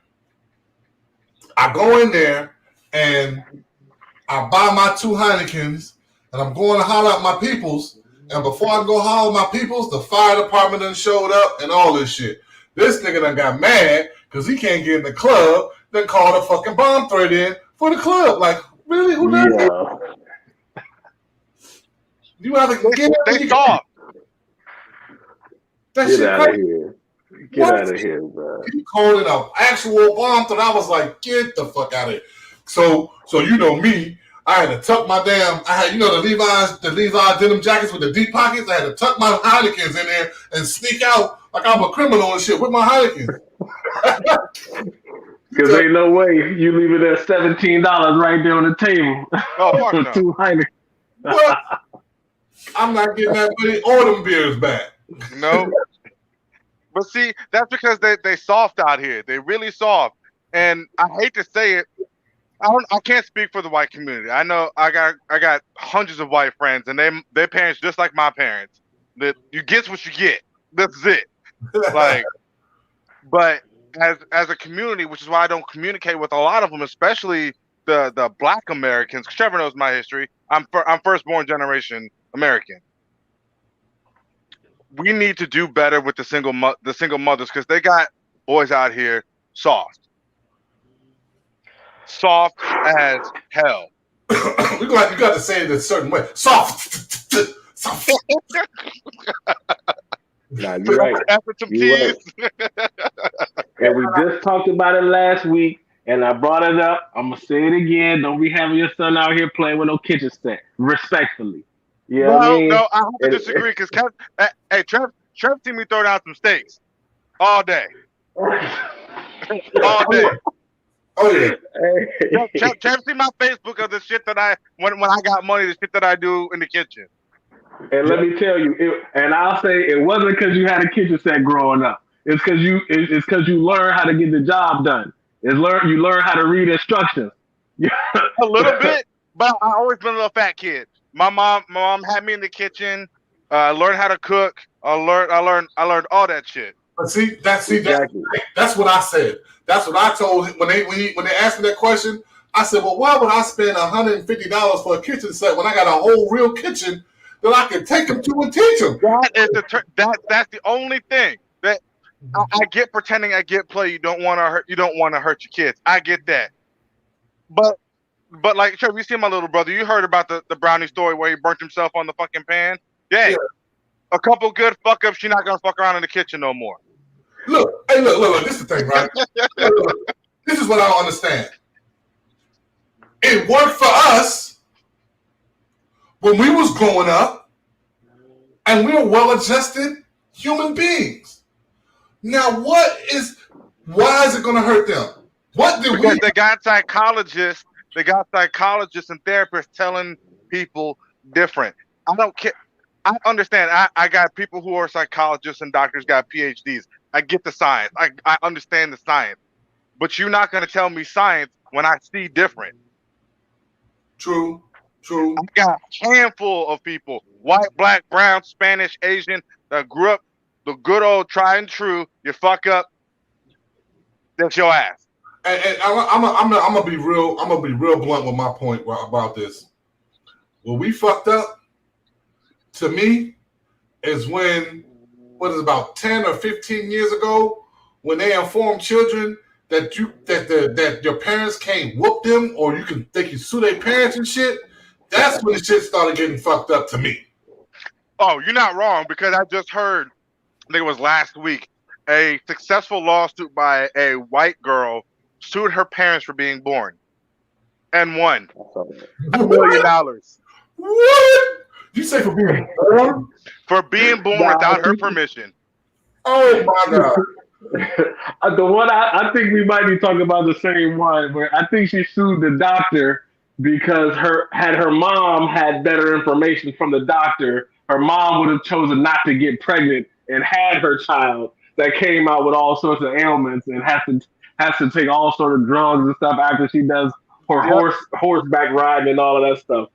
I go in there and I buy my 2 Heinekens and I'm going to holler at my peoples. And before I go holler at my peoples, the fire department done showed up and all this shit. This nigga done got mad because he can't get in the club. Then called a fucking bomb threat in for the club. Like, really? Who does that? You have to get They saw. that Get shit out of crazy. here. Get out of here, bro. He called it an actual bomb threat. I was like, get the fuck out of here. So you know me, I had to tuck my the Levi's denim jackets with the deep pockets. I had to tuck my Heinekens in there and sneak out like I'm a criminal and shit with my Heinekens. Because ain't no way you leave it at $17 right there on the table. Oh, fuck for no. 2 Heineken. What? I'm not getting that money or them beers back. No. But see, that's because they soft out here. They really soft. And I hate to say it, I can't speak for the white community. I know I got hundreds of white friends and their parents just like my parents. That you get what you get. That's it. Like, but as a community, which is why I don't communicate with a lot of them, especially the Black Americans. Trevor knows my history. I'm firstborn generation American. We need to do better with the single mothers because they got boys out here soft as hell. You got to say it in a certain way. Soft. Nah, you're right. After some You're kids. right. And we just talked about it last week, and I brought it up. I'm gonna say it again. Don't be having your son out here playing with no kitchen set. Respectfully. You know what I mean? No, I have to disagree because Trev seen me throw down some steaks all day. All day. Oh yeah. Trev seen my Facebook of the shit that when I got money, the shit that I do in the kitchen. And let me tell you, I'll say it wasn't because you had a kitchen set growing up. It's because you learn how to get the job done. You learn how to read instructions. A little bit, but I always been a little fat kid. My mom had me in the kitchen. I learned how to cook. I learned all that shit. But that's what I said. That's what I told him when they asked me that question. I said, well, why would I spend $150 for a kitchen set when I got a whole real kitchen that I can take them to and teach them? That's the only thing that I get. Pretending I get play. You don't want to hurt your kids. I get that. But like, Trevor, you see my little brother. You heard about the brownie story where he burnt himself on the fucking pan. Yeah. A couple good fuck ups. You're not gonna fuck around in the kitchen no more. Look. This is the thing, right? Look, this is what I don't understand. It worked for us when we was growing up, and we were well-adjusted human beings. Now, why is it going to hurt them? Because they got psychologists and therapists telling people different. I don't care. I understand. I got people who are psychologists and doctors got PhDs. I get the science. I understand the science. But you're not going to tell me science when I see different. True. I got a handful of people, white, black, brown, Spanish, Asian, that grew up the good old try and true. You fuck up, that's your ass. And I'm gonna be real. I'm gonna be real blunt with my point about this. Well, we fucked up. To me, is when about 10 or 15 years ago when they informed children that your parents can't whoop them, or they can sue their parents and shit. That's when the shit started getting fucked up to me. Oh, you're not wrong, because I just heard, I think it was last week, a successful lawsuit by a white girl sued her parents for being born and won $1 million. What? You say for being born? For being born without her permission. Oh my god. The one I think we might be talking about the same one, where I think she sued the doctor because her mom had better information from the doctor, her mom would have chosen not to get pregnant and had her child that came out with all sorts of ailments and has to take all sorts of drugs and stuff after she does her horseback riding and all of that stuff.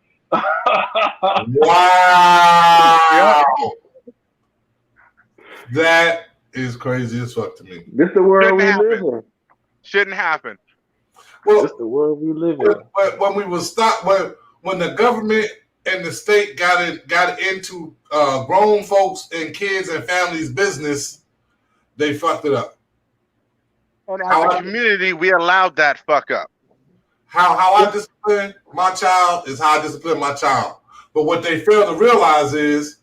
Wow. That is crazy as fuck to me. This is the world we live in. Shouldn't happen. Well, this is the world we live in. But when we was when the government and the state got into grown folks and kids and families' business, they fucked it up. And as a community, we allowed that fuck up. How I discipline my child is how I discipline my child. But what they fail to realize is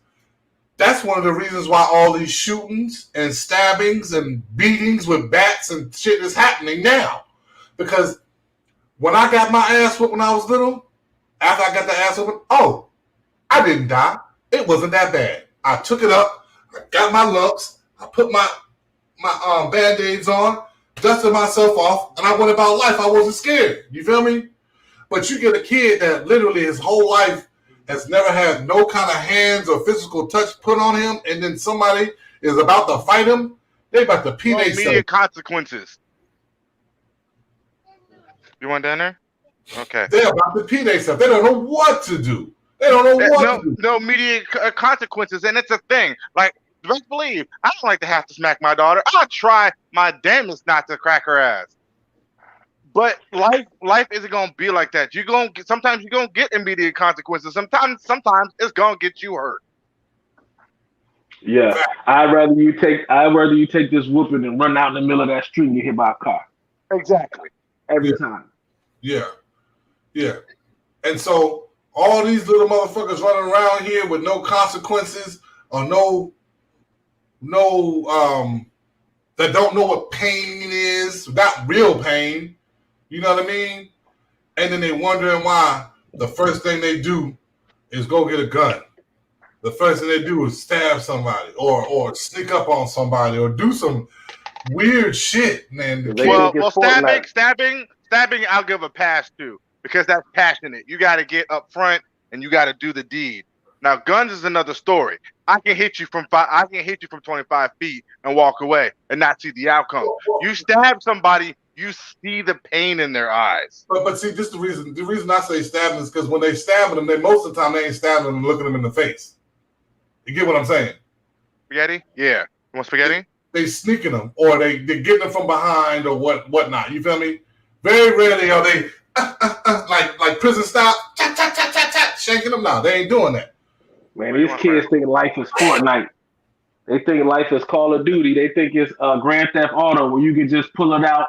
that's one of the reasons why all these shootings and stabbings and beatings with bats and shit is happening now. Because when I got my ass whooped when I was little, after I got the ass whooped, I didn't die. It wasn't that bad. I took it up, I got my lumps, I put my Band-Aids on, dusted myself off, and I went about life. I wasn't scared. You feel me? But you get a kid that literally his whole life has never had no kind of hands or physical touch put on him, and then somebody is about to fight him, they about to pee themselves. Immediate consequences. You want down there? Okay. They're about to pee themselves. They don't know what to do. They don't know what to do. No immediate consequences, and it's a thing. Like, best believe, I don't like to have to smack my daughter. I'll try my damnedest not to crack her ass. But life isn't gonna be like that. Sometimes you're gonna get immediate consequences. Sometimes it's gonna get you hurt. Yeah, I'd rather you take this whooping and run out in the middle of that street and get hit by a car. Exactly. Every time. Yeah. And so all these little motherfuckers running around here with no consequences or no that don't know what pain is, not real pain. You know what I mean? And then they wondering why the first thing they do is go get a gun. The first thing they do is stab somebody or sneak up on somebody or do some weird shit, man. Well, stabbing, I'll give a pass to, because that's passionate. You got to get up front and you got to do the deed. Now, guns is another story. I can hit you from 25 feet and walk away and not see the outcome. You stab somebody, you see the pain in their eyes. But see, this is the reason. The reason I say stabbing is because when they stabbing them, most of the time they ain't stabbing them and looking them in the face. You get what I'm saying? Spaghetti? Yeah. You want spaghetti? They sneaking them, or they getting them from behind, or whatnot. You feel me? Very rarely are they like prison style, shanking them. Now they ain't doing that. Man, these kids think life is Fortnite. They think life is Call of Duty. They think it's Grand Theft Auto, where you can just pull it out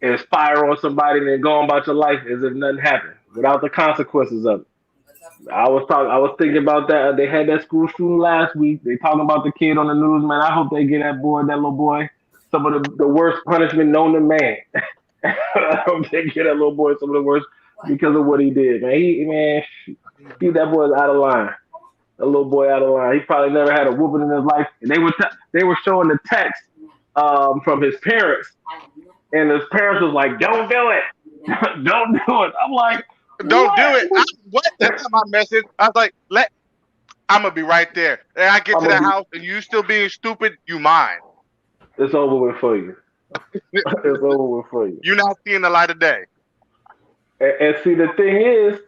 and fire on somebody and then go on about your life as if nothing happened without the consequences of it. I was thinking about that. They had that school shooting last week. They talking about the kid on the news, man. I hope they get that little boy, some of the worst punishment known to man. I hope they get that little boy some of the worst because of what he did, man. That boy's out of line. A little boy out of line. He probably never had a whooping in his life. And they were showing the text from his parents, and his parents was like, "Don't do it, don't do it." I'm like, "Don't do it." What? That's my message. I was like, I'm gonna be right there. And I get to the house, and you still being stupid. You mine. It's over with for you. It's over with for you. You're not seeing the light of day. And see, the thing is,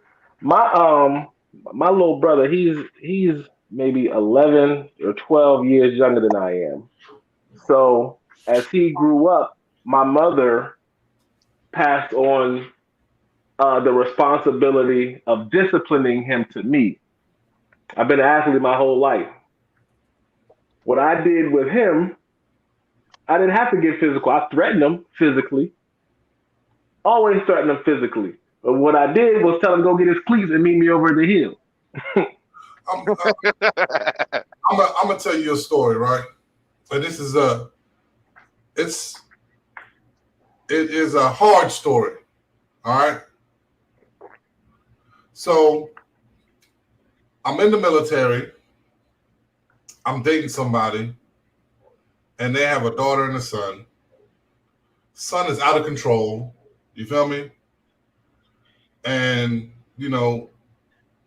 my little brother, he's maybe 11 or 12 years younger than I am. So as he grew up, my mother passed on the responsibility of disciplining him to me. I've been an athlete my whole life. What I did with him, I didn't have to get physical. I threatened him physically, always threaten him physically. But what I did was tell him go get his cleats and meet me over at the hill. I'm gonna tell you a story, right? And this is it is a hard story. All right. So I'm in the military. I'm dating somebody, and they have a daughter and a son. Son is out of control. You feel me? And, you know,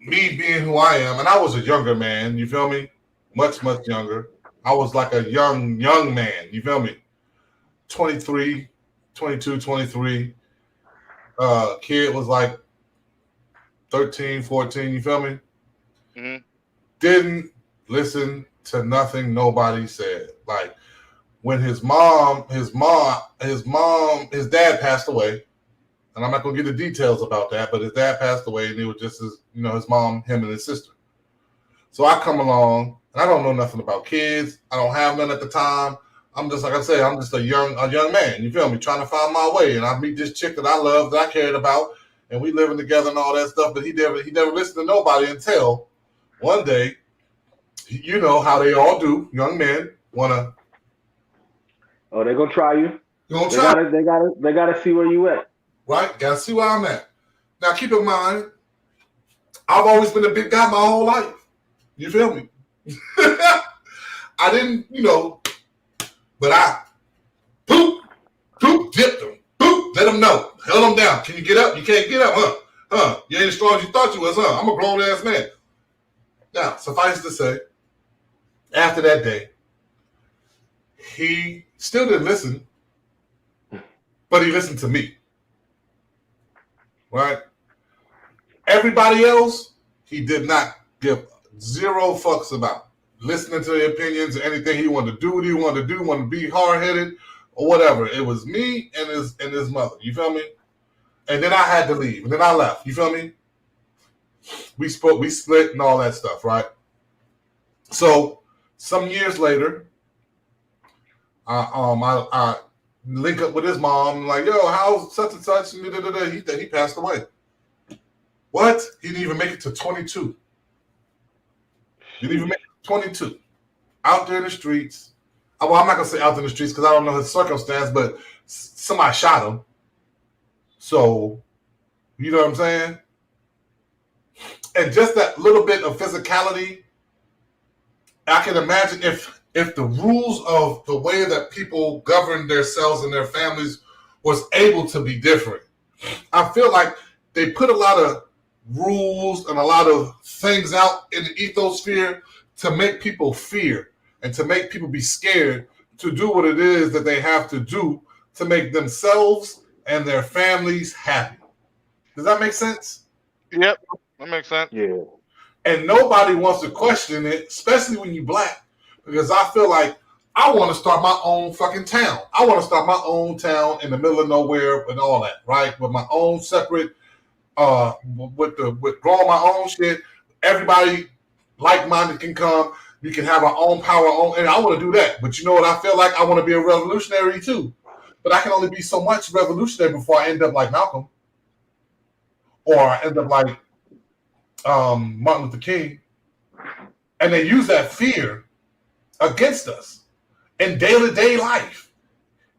me being who I am, and I was a younger man, you feel me? Much, much younger. I was like a young man, you feel me? 23, 22, 23. Kid was like 13, 14, you feel me? Mhm. Didn't listen to nothing nobody said. Like when his dad passed away, and I'm not gonna get the details about that, but his dad passed away, and it was just his mom, him, and his sister. So I come along, and I don't know nothing about kids. I don't have none at the time. I'm just like I say, I'm just a young man. You feel me? Trying to find my way, and I meet this chick that I love, that I cared about, and we living together and all that stuff. But he never listened to nobody until one day. You know how they all do. Young men wanna. Oh, they're gonna try you. Gonna try. They gotta see where you at. Right? Gotta see where I'm at. Now keep in mind, I've always been a big guy my whole life. You feel me? I didn't, but I dipped them. Let them know. Held them down. Can you get up? You can't get up, huh? You ain't as strong as you thought you was, huh? I'm a grown ass man. Now, suffice to say, after that day, he still didn't listen, but he listened to me. Right? Everybody else, he did not give zero fucks about. Listening to the opinions or anything he wanted to do, what he wanted to do, wanted to be hard-headed or whatever. It was me and his mother. You feel me? And then I had to leave. And then I left. You feel me? We split and all that stuff, right? So some years later, I link up with his mom, like, yo, how's such and such? He passed away. What? He didn't even make it to 22. Didn't even make it to 22. Out there in the streets. Well, I'm not going to say out there in the streets because I don't know his circumstance, but somebody shot him. So, you know what I'm saying? And just that little bit of physicality, I can imagine if the rules of the way that people govern themselves and their families was able to be different. I feel like they put a lot of rules and a lot of things out in the ethosphere to make people fear and to make people be scared to do what it is that they have to do to make themselves and their families happy. Does that make sense? Yep, that makes sense. Yeah. And nobody wants to question it, especially when you're black, because I feel like I want to start my own fucking town. I want to start my own town in the middle of nowhere and all that, right? With my own separate, with growing my own shit. Everybody like-minded can come. We can have our own power, and I want to do that. But you know what I feel like? I want to be a revolutionary too. But I can only be so much revolutionary before I end up like Malcolm. Or I end up like Martin Luther King. And they use that fear against us in day-to-day life.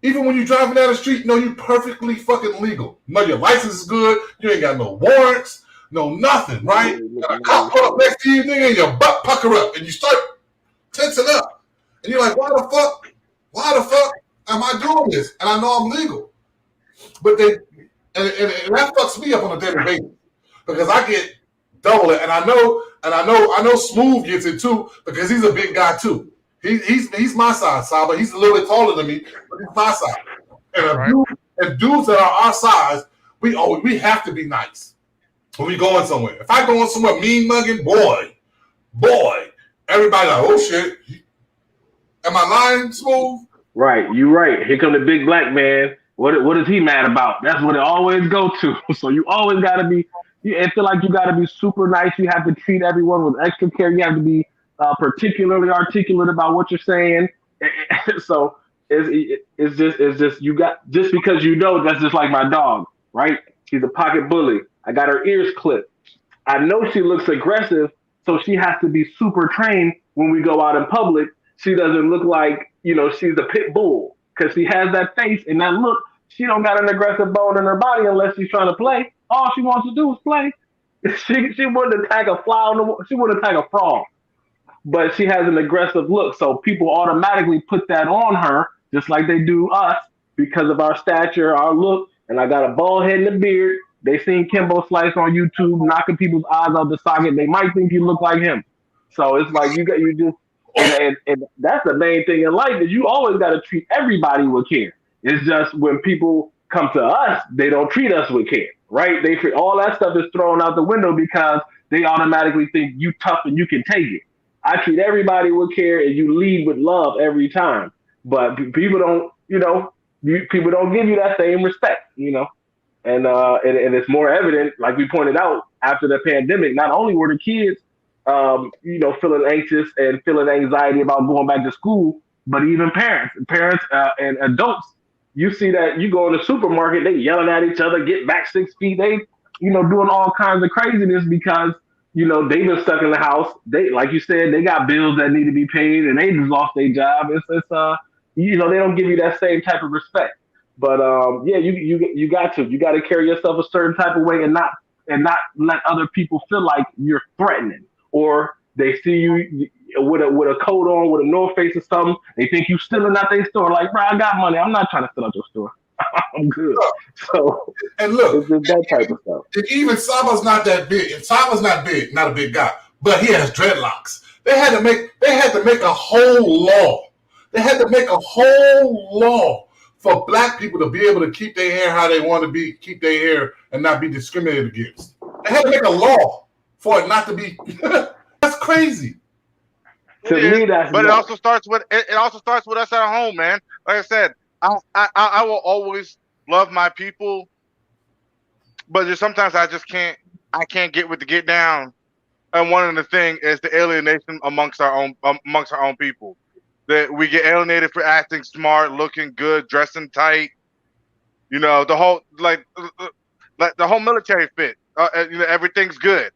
Even when you're driving down the street, you're perfectly fucking legal. Your license is good. You ain't got no warrants, no nothing, right? And a cop pull up next to you, nigga, and your butt pucker up, and you start tensing up. And you're like, why the fuck am I doing this? And I know I'm legal. But and that fucks me up on a daily basis because I get double it. And I know Smooth gets it too because he's a big guy too. He's my size, but he's a little bit taller than me, but he's my size. And dudes that are our size, we have to be nice when we going somewhere. If I go somewhere mean mugging, boy, everybody like, oh shit. Am I lying, Smooth? Right, you right. Here come the big black man. What is he mad about? That's what it always go to. So you always got to be. I feel like you got to be super nice. You have to treat everyone with extra care. You have to be particularly articulate about what you're saying. So it's just you got just because that's just like my dog. right? She's a pocket bully. I got her ears clipped. I know she looks aggressive, so she has to be super trained when we go out in public. She doesn't look like, she's a pit bull because she has that face and that look. She don't got an aggressive bone in her body unless she's trying to play. All she wants to do is play. She wouldn't attack a fly on the wall. She wouldn't attack a frog, but she has an aggressive look. So people automatically put that on her, just like they do us, because of our stature, our look. And I got a bald head and a beard. They seen Kimbo Slice on YouTube knocking people's eyes out the socket. They might think you look like him. So it's like you just and that's the main thing in life is you always got to treat everybody with care. It's just when people come to us, they don't treat us with care, right? All that stuff is thrown out the window because they automatically think you tough and you can take it. I treat everybody with care and you lead with love every time. But people don't, people don't give you that same respect, and it's more evident, like we pointed out, after the pandemic. Not only were the kids, feeling anxious and feeling anxiety about going back to school, but even parents and adults. You see that you go in the supermarket, they yelling at each other, get back 6 feet. They, doing all kinds of craziness because, they've been stuck in the house. They, like you said, they got bills that need to be paid and they just lost their job. They don't give you that same type of respect. But you got to carry yourself a certain type of way and not let other people feel like you're threatening, or they see you with a coat on, with a North Face or something. They think you stealing out their store. Like, bro, I got money. I'm not trying to steal out your store. I'm good. So, and look, it's that type of stuff. Even Saba's not that big. And Saba's not big, not a big guy, but he has dreadlocks. They had to make a whole law. They had to make a whole law for black people to be able to keep their hair how they want to keep their hair and not be discriminated against. They had to make a law for it not to be. That's crazy. To me, but it also starts with us at home, man. Like I said, I will always love my people, but just sometimes I can't get with the get down. And one of the things is the alienation amongst our own people. That we get alienated for acting smart, looking good, dressing tight. The whole like the whole military fit. Everything's good.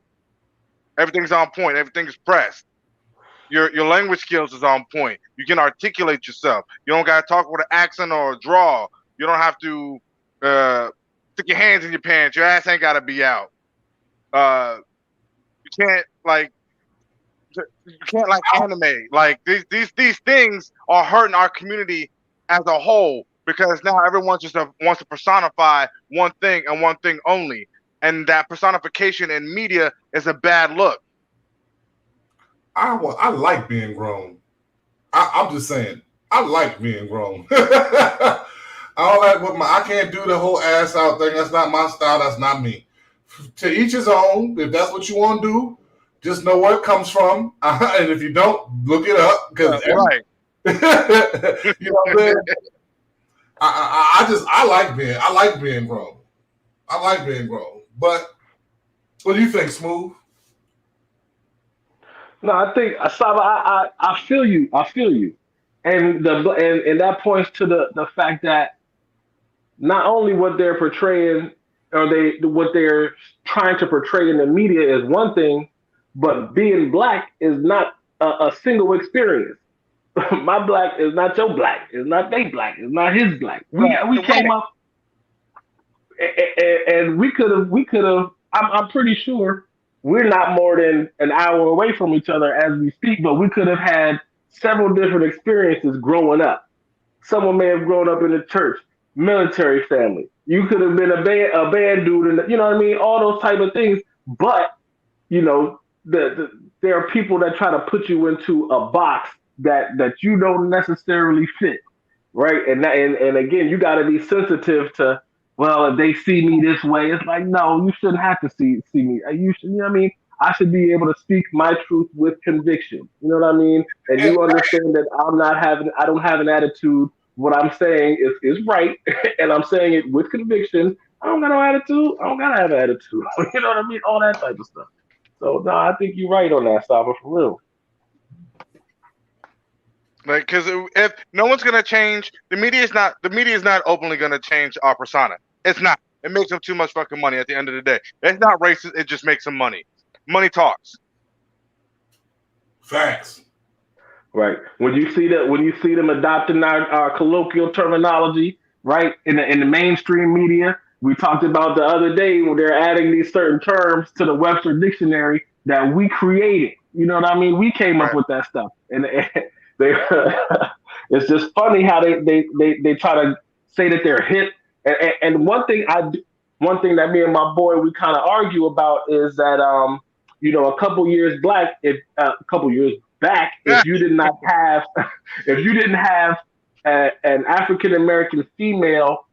Everything's on point. Everything's pressed. Your language skills is on point. You can articulate yourself. You don't gotta talk with an accent or a drawl. You don't have to stick your hands in your pants. Your ass ain't gotta be out. You can't like animate. Like these things are hurting our community as a whole because now everyone just wants to personify one thing and one thing only, and that personification in media is a bad look. I like being grown. I'm just saying, I like being grown. I don't like I can't do the whole ass out thing. That's not my style. That's not me. To each his own. If that's what you want to do, just know where it comes from. And if you don't, look it up. Right. You know what I'm saying? I like being grown. I like being grown. But what do you think, Smooth? No, I think Saba, I feel you. I feel you, and that points to the fact that not only what they're portraying or what they're trying to portray in the media is one thing, but being black is not a single experience. My black is not your black. It's not they black. It's not his black. We came up and we could have. I'm pretty sure. We're not more than an hour away from each other as we speak, but we could have had several different experiences growing up. Someone may have grown up in a church, military family. You could have been a band dude, and you know what I mean? All those type of things. But, there are people that try to put you into a box that you don't necessarily fit, right? And again, you got to be sensitive to, well, if they see me this way, it's like, no, you shouldn't have to see me. You should, what I mean? I should be able to speak my truth with conviction. You know what I mean? And you understand that I don't have an attitude. What I'm saying is right, and I'm saying it with conviction. I don't got no attitude. I don't gotta have an attitude. You know what I mean? All that type of stuff. So no, I think you're right on that, Saba, for real. Like, because if no one's gonna change, the media is not openly gonna change our persona. It's not. It makes them too much fucking money at the end of the day. It's not racist. It just makes them money. Money talks. Facts. Right. When you see them adopting our colloquial terminology, right, in the mainstream media, we talked about the other day when they're adding these certain terms to the Webster dictionary that we created. You know what I mean? We came up with that stuff, and they it's just funny how they try to say that they're hip. And one thing that me and my boy we kind of argue about is that a couple years back, if you did not have if you didn't have an African American female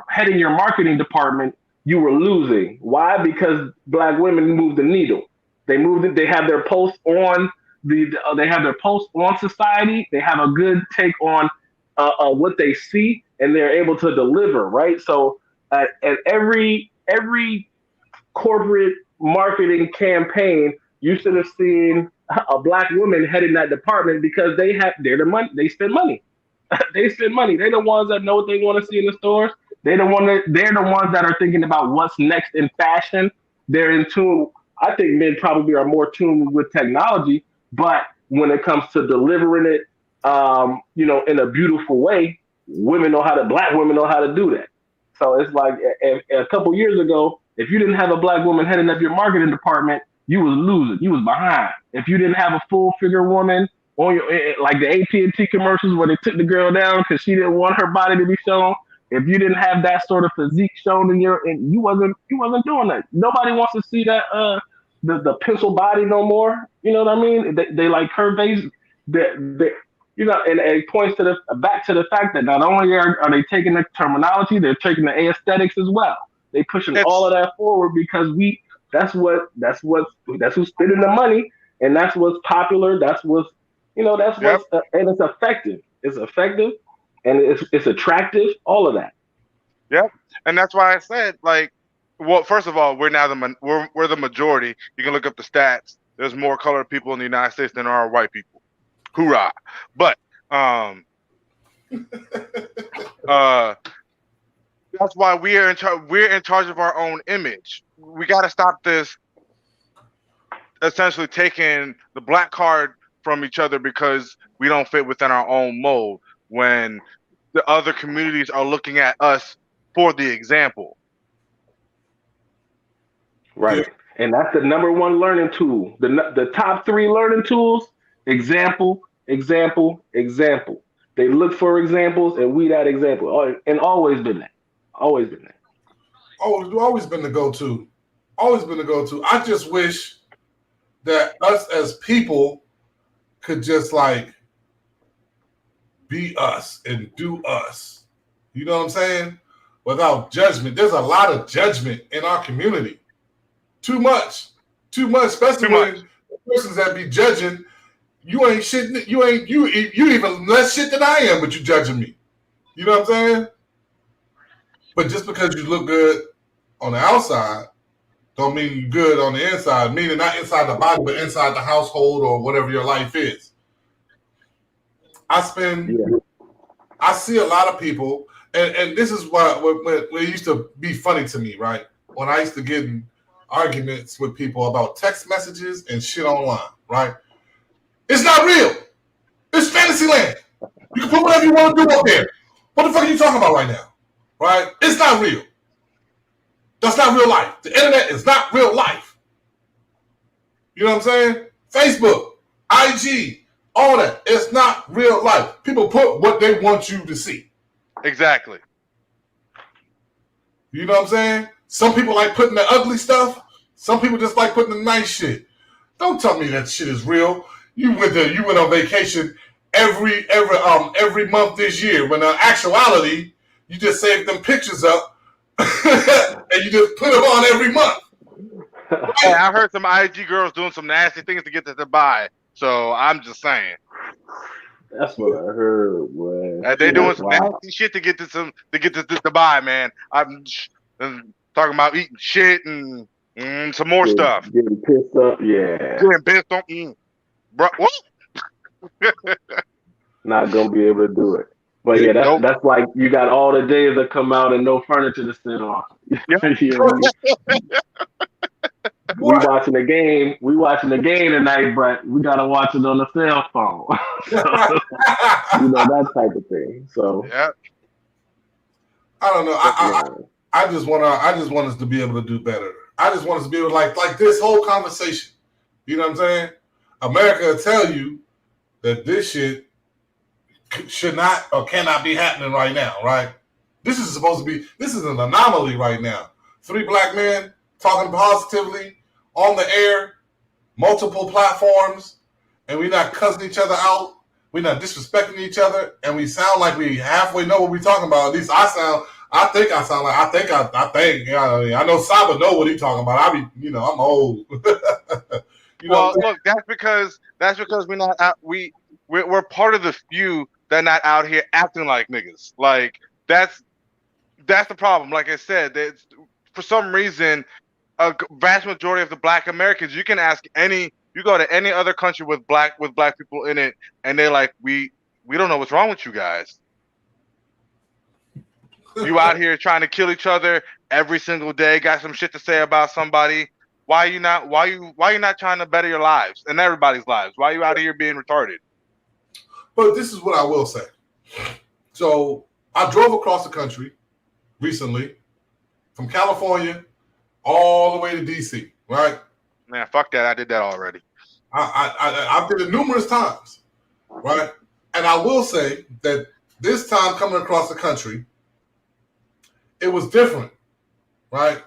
heading your marketing department, you were losing. Why? Because Black women move the needle. They moved it. They have their post on they have their post on society. They have a good take on what they see, and they're able to deliver. Right. So at every corporate marketing campaign, you should have seen a Black woman heading that department because they're the money. They spend money. They spend money. They're the ones that know what they want to see in the stores. They're the ones that are thinking about what's next in fashion. They're in tune. I think men probably are more tuned with technology, but when it comes to delivering it, in a beautiful way, Black women know how to do that. So it's like a couple years ago, if you didn't have a Black woman heading up your marketing department, you was losing. You was behind. If you didn't have a full figure woman on like the AT&T commercials where they took the girl down because she didn't want her body to be shown. If you didn't have that sort of physique shown you wasn't doing that. Nobody wants to see that the pencil body no more. You know what I mean? They like curvaceous. And it points back to the fact that not only are they taking the terminology, they're taking the aesthetics as well. They pushing all of that forward because that's who's spending the money, and that's what's popular. That's what's and it's effective. It's effective, and it's attractive. All of that. Yep, and that's why I said well, first of all, we're now we're the majority. You can look up the stats. There's more colored people in the United States than there are white people. Hoorah! But that's why we're in charge of our own image. We got to stop this essentially taking the Black card from each other because we don't fit within our own mold when the other communities are looking at us for the example. Right. And that's the number one learning tool. The top 3 learning tools: example, example, example. They look for examples, and we that example. And always been that. Always been that. Always been the go-to. Always been the go-to. I just wish that us as people could just be us and do us. You know what I'm saying? Without judgment. There's a lot of judgment in our community. Too much, especially when the persons that be judging, you ain't shit. You even less shit than I am, but you judging me. You know what I'm saying? But just because you look good on the outside, don't mean you're good on the inside. Meaning not inside the body, but inside the household or whatever your life is. I see a lot of people, and this is what it used to be funny to me, right? When I used to get in arguments with people about text messages and shit online, right? It's not real. It's fantasy land. You can put whatever you want to do up there. What the fuck are you talking about right now? Right? It's not real. That's not real life. The internet is not real life. You know what I'm saying? Facebook, IG, all that. It's not real life. People put what they want you to see. Exactly. You know what I'm saying? Some people like putting the ugly stuff. Some people just like putting the nice shit. Don't tell me that shit is real. You went on vacation every month this year, when in actuality you just saved them pictures up and you just put them on every month. Hey, I've heard some IG girls doing some nasty things to get to Dubai, so I'm just saying. That's what I heard, boy. They doing some nasty shit to get to Dubai, man. I'm talking about eating shit and some more stuff. Getting pissed up, yeah. Getting pissed on, bro. What? Not gonna be able to do it. But yeah, Nope. that's like you got all the days that come out and no furniture to sit on. Yep. You know, we What? watching the game. We watching the game tonight, but we gotta watch it on the cell phone. So, you know, that type of thing. So Yeah. I don't know. yeah. I just want us to be able to do better. I just want us to be able to like this whole conversation. You know what I'm saying? America will tell you that this shit should not or cannot be happening right now, right? This is an anomaly right now. 3 black men talking positively on the air, multiple platforms, and we're not cussing each other out. We're not disrespecting each other, and we sound like we halfway know what we're talking about. At least I think I sound like I know Saba know what he's talking about. I'm old. Well, look, that's because we're not out, we're part of the few that are not out here acting like niggas. Like that's the problem. Like I said, for some reason, a vast majority of the black Americans, you go to any other country with black people in it, and they're like, we don't know what's wrong with you guys. You out here trying to kill each other every single day, got some shit to say about somebody. Why are you not trying to better your lives and everybody's lives? Why are you out here being retarded? But this is what I will say. So I drove across the country recently from California all the way to DC, right? Man, fuck that. I did that already. I did it numerous times, right? And I will say that this time coming across the country, it was different, right?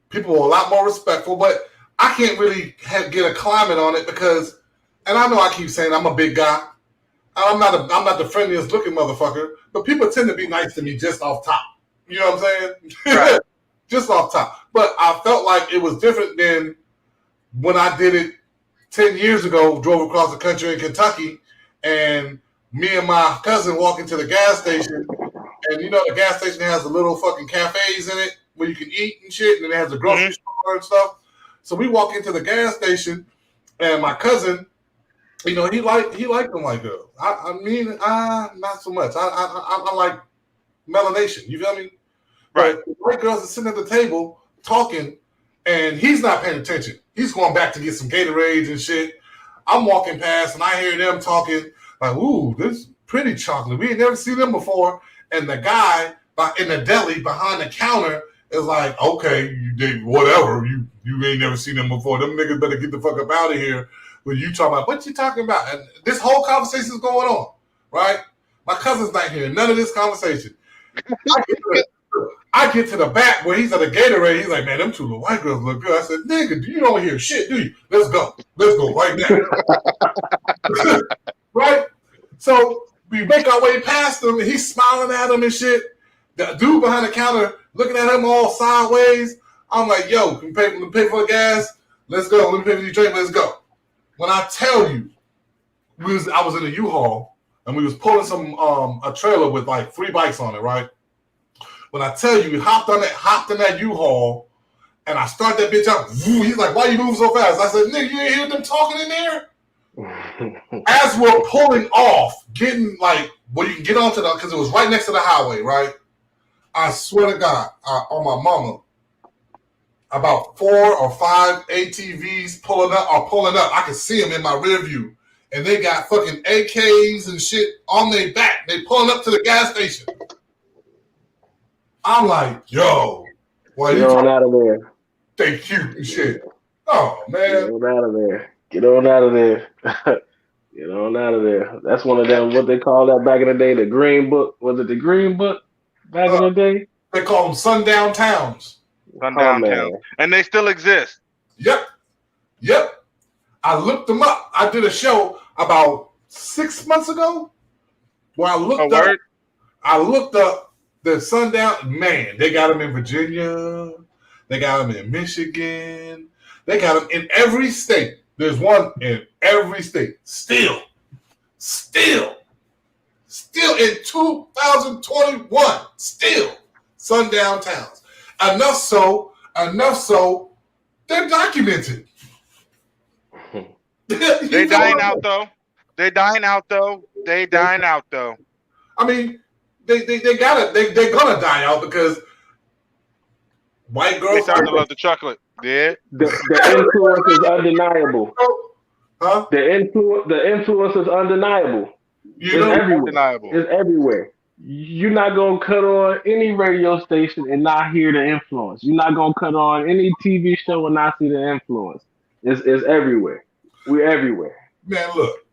People were a lot more respectful, but I can't really get a climate on it because, and I know I keep saying I'm a big guy. I'm not the friendliest looking motherfucker, but people tend to be nice to me just off top. You know what I'm saying? Right. Just off top. But I felt like it was different than when I did it 10 years ago, drove across the country in Kentucky, and me and my cousin walk into the gas station, and you know the gas station has the little fucking cafes in it where you can eat and shit, and then it has a grocery store and stuff. So we walk into the gas station, and my cousin, you know, he liked them white girls. I mean, not so much. I like melanation. You feel me? Right. But the white girls are sitting at the table talking, and he's not paying attention. He's going back to get some Gatorades and shit. I'm walking past, and I hear them talking like, "Ooh, this is pretty chocolate. We ain't never seen them before." And the guy in the deli behind the counter is like, "Okay, you did whatever. You ain't never seen them before. Them niggas better get the fuck up out of here." When you talking about what you talking about, and this whole conversation is going on, right? My cousin's not hearing none of this conversation. I get to the back where he's at a Gatorade. He's like, "Man, them 2 little white girls look good." I said, "Nigga, you don't hear shit, do you? Let's go right now." Right? So we make our way past him, and he's smiling at him and shit. The dude behind the counter looking at him all sideways. I'm like, "Yo, can you pay for the gas? Let's go. Let me pay for your drink. Let's go." When I tell you, I was in a U-Haul, and we was pulling a trailer with like 3 bikes on it, right? When I tell you, we hopped in that U-Haul, and I start that bitch up. He's like, "Why you moving so fast?" I said, "Nigga, you ain't hear them talking in there?" As we're pulling off, getting like where you can get onto because it was right next to the highway, right? I swear to God, on my mama, about 4 or 5 ATVs pulling up. I can see them in my rear view, and they got fucking AKs and shit on their back. They pulling up to the gas station. I'm like, "Yo, what Get on out of there. They cute and shit." Oh man, Get on out of there. Get on out of there. Get on out of there. That's one of them. What they call that back in the day? The Green Book. Was it the Green Book back in the day? They call them sundown towns. Sundown towns, and they still exist. Yep. I looked them up. I did a show about 6 months ago where I looked up the sundown. Man, they got them in Virginia. They got them in Michigan. They got them in every state. There's one in every state. Still in 2021, still sundown towns. Enough so, they're documented. They dying out though. I mean, they're gonna die out because white They girls. starting to love the chocolate. Yeah. The influence is undeniable. Huh? The influence is undeniable. You It's know, everywhere. Undeniable. It's everywhere. You're not gonna cut on any radio station and not hear the influence. You're not gonna cut on any TV show and not see the influence. It's everywhere. We're everywhere. man, look,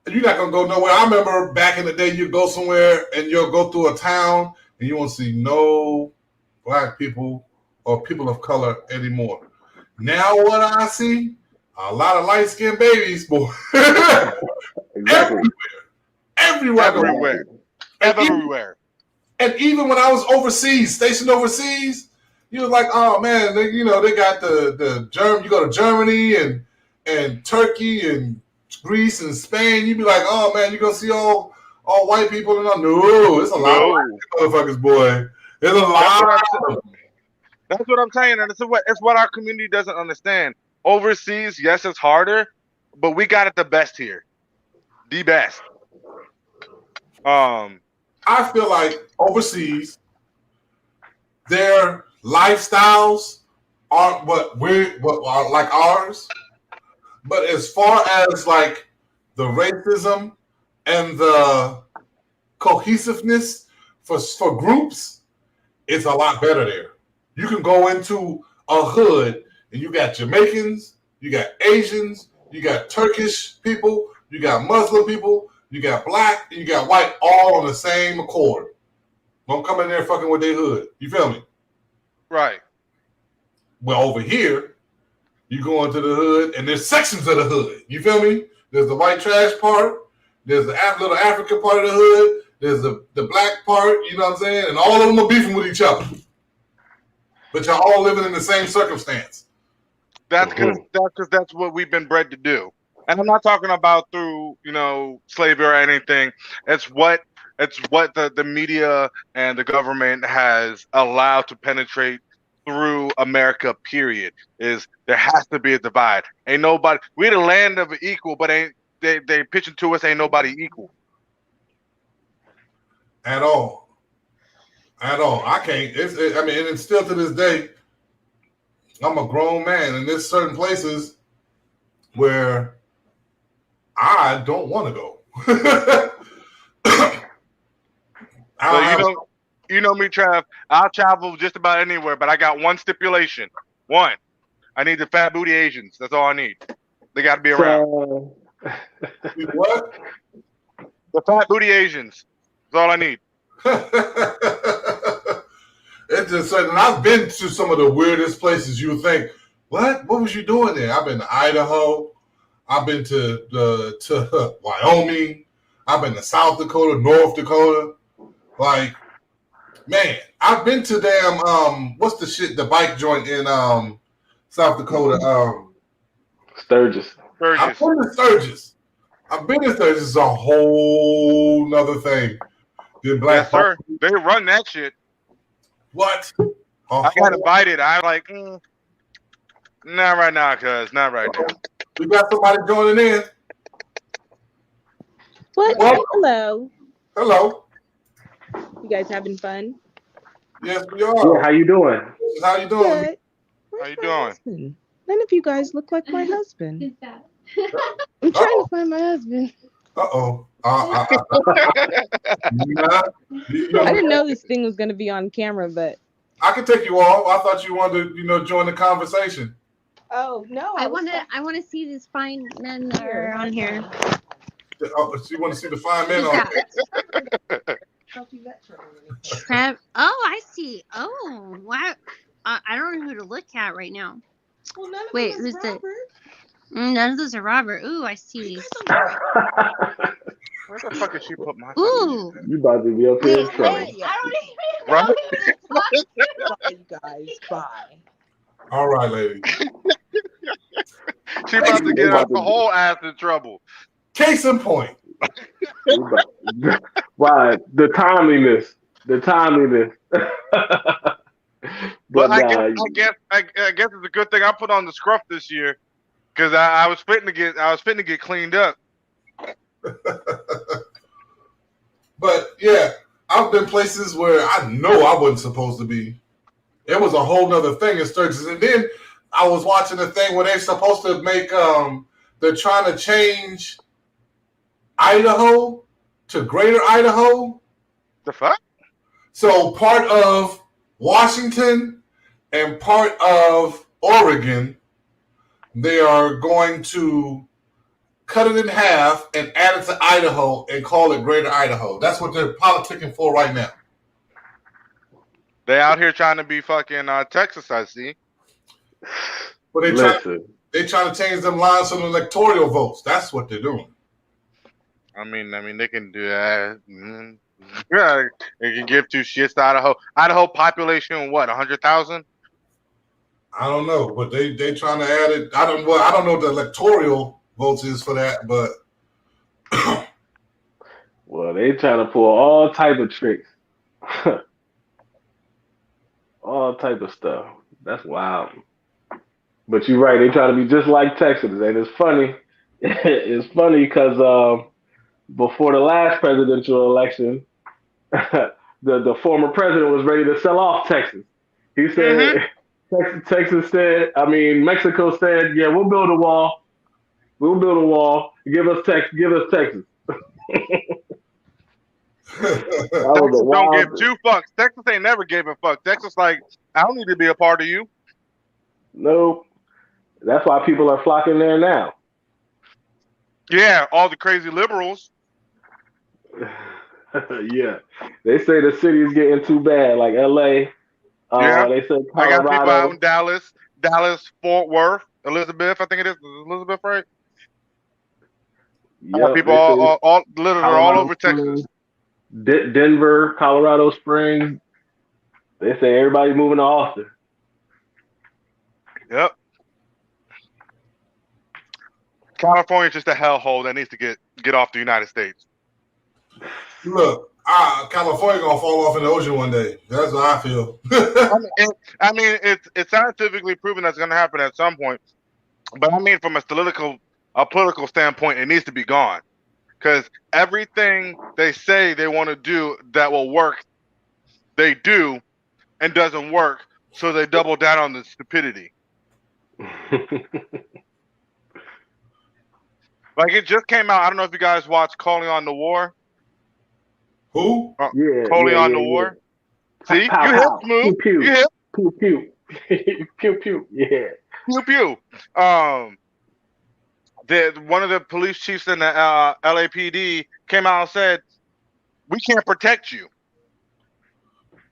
you're not gonna go nowhere. I remember back in the day, you go somewhere and you'll go through a town and you won't see no black people or people of color anymore. Now, what I see, a lot of light skinned babies, boy. Exactly. Everywhere. Everywhere. Everywhere. And even when I was overseas, stationed overseas, you was like, oh man, they got the German. You go to Germany and Turkey and Greece and Spain. You'd be like, oh man, you gonna see all white people and all. No, it's a lot of white motherfuckers, boy. There's a lot. That's what I'm saying, and it's what our community doesn't understand. Overseas, yes, it's harder, but we got it the best here, the best. I feel like overseas, their lifestyles aren't what are like ours. But as far as like the racism and the cohesiveness for groups, it's a lot better there. You can go into a hood and you got Jamaicans, you got Asians, you got Turkish people, you got Muslim people, you got black, and you got white, all on the same accord. Don't come in there fucking with their hood. You feel me? Right. Well, over here, you go into the hood, and there's sections of the hood. You feel me? There's the white trash part. There's the little African part of the hood. There's the black part. You know what I'm saying? And all of them are beefing with each other. But y'all all living in the same circumstance. That's because that's what we've been bred to do. And I'm not talking about through slavery or anything. It's what the media and the government has allowed to penetrate through America. Period. Is there has to be a divide. Ain't nobody. We're the land of equal, but ain't they pitching to us? Ain't nobody equal at all. I can't. and it's still to this day. I'm a grown man, and there's certain places where I don't want to go. You know me, Trav. I'll travel just about anywhere, but I got one stipulation. One, I need the fat booty Asians. That's all I need. They got to be around. What? The fat booty Asians. That's all I need. It's just certain. I've been to some of the weirdest places. You would think, what was you doing there? I've been to Idaho. I've been to Wyoming. I've been to South Dakota, North Dakota. Like, man, I've been to damn what's the shit? The bike joint in South Dakota. Sturgis. I've been to Sturgis. It's a whole nother thing. Yes, sir. They run that shit. What? I got invited. I'm like, not right now, cuz. Not right now. We got somebody joining in. What? Well, hello. Hello. You guys having fun? Yes, we are. Yeah, how you doing? How you doing? Good. How you doing? Husband? None of you guys look like my husband. I'm trying to find my husband. Uh-oh. I didn't know this thing was going to be on camera, but I can take you off. I thought you wanted to, join the conversation. oh no, I want to see these fine men that are on here. Oh, you want to see the fine men on I see. Oh, wow. I don't know who to look at right now. Well, none of Wait, them is who's the? Robert. None of those are Robert. Ooh, I see. Where the fuck did she put my? Ooh. You about to be up here in trouble. I don't even Right? know who to talk to. You guys, bye. All right, lady. She about to get her whole ass in trouble. Case in point. Why? The timeliness. But I guess it's a good thing I put on the scruff this year, because I was fitting to get cleaned up. But yeah, I've been places where I know I wasn't supposed to be. It was a whole nother thing in Sturgis. And then I was watching a thing where they're supposed to make they're trying to change Idaho to Greater Idaho. The fuck? So part of Washington and part of Oregon, they are going to cut it in half and add it to Idaho and call it Greater Idaho. That's what they're politicking for right now. They out here trying to be fucking Texas, I see. But they trying to change them lines on the electoral votes. That's what they're doing. I mean, they can do that. Yeah, they can give two shits to Idaho. Idaho population, what, 100,000? I don't know, but they trying to add it. I don't know what the electoral votes is for that, but well, they trying to pull all type of tricks, all type of stuff. That's wild. But you're right. They try to be just like Texans, and it's funny. It's funny because before the last presidential election, the former president was ready to sell off Texas. He said, Texas said, Mexico said, yeah, we'll build a wall. We'll build a wall. Give us Texas. Texas don't give two fucks. Texas ain't never gave a fuck. Texas like, I don't need to be a part of you. Nope. That's why people are flocking there now. Yeah, all the crazy liberals. Yeah. They say the city is getting too bad, like LA. Yeah. They said Colorado. I got people out in Dallas, Fort Worth, Elizabeth, I think it is. Elizabeth, right? Yep, I got people all literally all over Springs, Texas. Denver, Colorado Springs. They say everybody's moving to Austin. Yep. California's just a hellhole that needs to get off the United States. Look, California gonna fall off in the ocean one day. That's what I feel. It's scientifically proven that's gonna happen at some point. But I mean, from a political standpoint, it needs to be gone. Because everything they say they want to do that will work, they do, and doesn't work. So they double down on the stupidity. Like it just came out. I don't know if you guys watched Calling on the War. Who? Calling on the War. See, pow, you hip, Smooth. Pew, You hip. pew, pew. Pew, pew. Yeah. Pew pew. One of the police chiefs in the LAPD came out and said, "We can't protect you."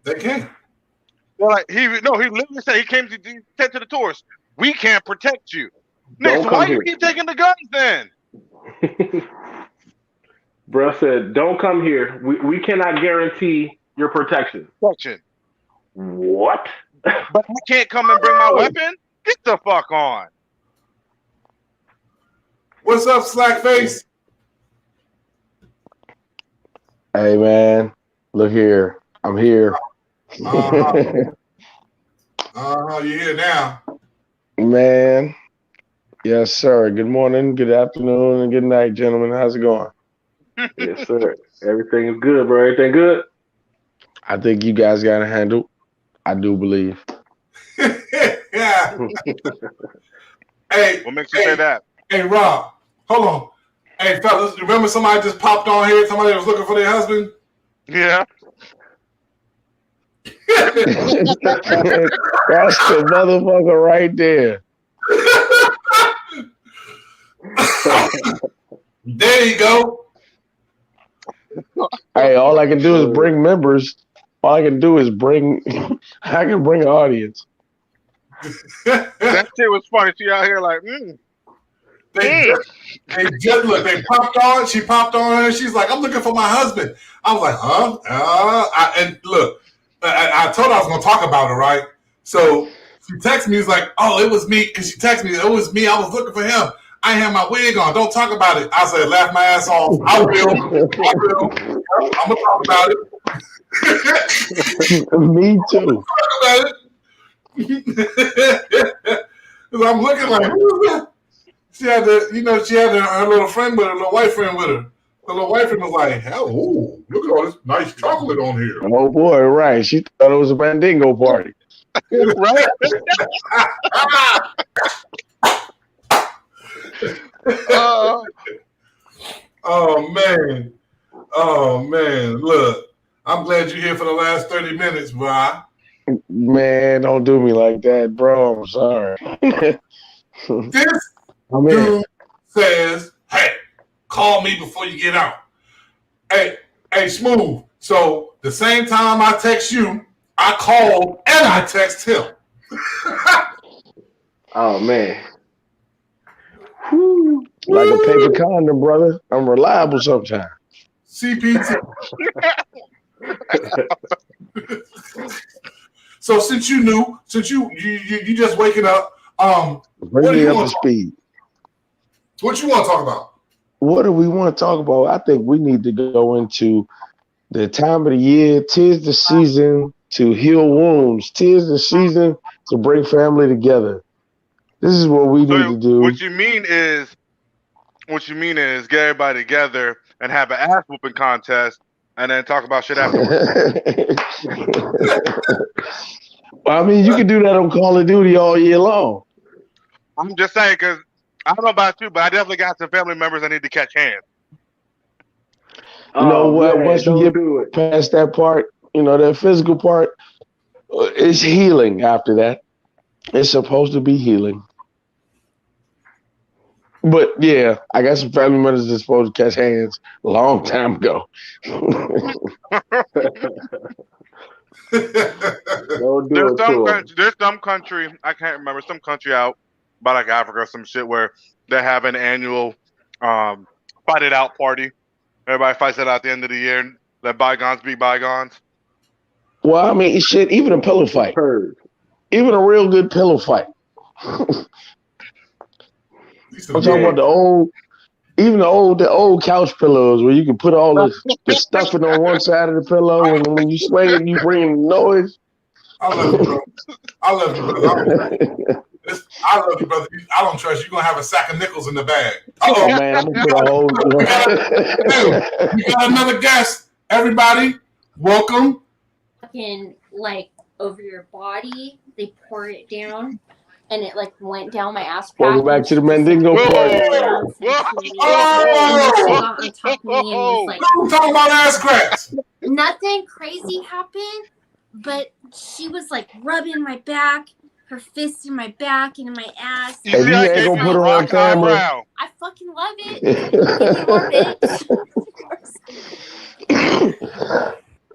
They can't. Well, like, he literally said he said to the tourists, "We can't protect you." Nick, so why you keep taking the guns then? Bruh said, "Don't come here. We cannot guarantee your protection." What? But I can't come and bring my weapon? Get the fuck on. What's up, Slackface? Hey man, look here. I'm here. You here now? Man. Yes, sir. Good morning, good afternoon, and good night, gentlemen. How's it going? Yes, sir. Everything is good, bro. Everything good? I think you guys got it handled. I do believe. Yeah. Hey, what makes you say that? Hey, Rob, hold on. Hey, fellas, remember somebody just popped on here? Somebody was looking for their husband? Yeah. That's the motherfucker right there. There you go. Hey, all I can do is bring members. All I can do is bring. I can bring an audience. That shit was funny. She out here like, They just look. They popped on. She popped on her. She's like, "I'm looking for my husband." I was like, "Huh?" And look, I told her I was gonna talk about it, right? So she texted me. He's like, "Oh, it was me," because she texted me. It was me. I was looking for him. I had my wig on. Don't talk about it. I said, laugh my ass off. I will. I'm gonna talk about it. Me too. Talk about it. I'm looking like, who is that? She had her little friend with her, little white friend with her. The little wife was like, hell, ooh, look at all this nice chocolate on here. Oh boy, right. She thought it was a Mandingo party. Right? Oh man. Oh man. Look, I'm glad you're here for the last 30 minutes, bro. Man, don't do me like that, bro. I'm sorry. This I'm in. dude says, hey, call me before you get out. Hey, Smooth. So the same time I text you, I called and I text him. Oh man. Like a paper condom, brother. I'm reliable sometimes. CPT. So since you just waking up, Bring me up to speed. what you want to talk about? What do we want to talk about? I think we need to go into the time of the year. 'Tis the season to heal wounds. 'Tis the season to bring family together. This is what we need to do. What you mean is get everybody together and have an ass whooping contest and then talk about shit afterwards. Well, I mean, you can do that on Call of Duty all year long. I'm just saying, because I don't know about you, but I definitely got some family members I need to catch hands. You know what? Man, Once we get do it. past that part, that physical part, it's healing after that. It's supposed to be healing. But yeah, I got some family members that's supposed to catch hands a long time ago. Don't do it to 'em. There's some country, I can't remember, some country out by like Africa or some shit where they have an annual fight it out party. Everybody fights it out at the end of the year and let bygones be bygones. Well, I mean, shit, even a pillow fight. Heard. Even a real good pillow fight. I'm talking about the old couch pillows where you can put all the stuffing on one side of the pillow, and when you swing it, you bring noise. I love you, bro. I love you, brother. I love you, brother. I don't trust you. You're gonna have a sack of nickels in the bag. Oh man, I'm gonna put a whole. We got another guest. Everybody, welcome. Fucking like over your body, they pour it down, and it like went down my ass crack. Welcome back to the Mandingo Whoa! party. Got on top of me and was like, I'm talking about ass cracks. nothing crazy happened, but she was like rubbing my back, her fist in my back and in my ass. You Hey, see, you I ain't gave gonna you put a her on rock camera. eyebrow. I fucking love it. Give me more, bitch.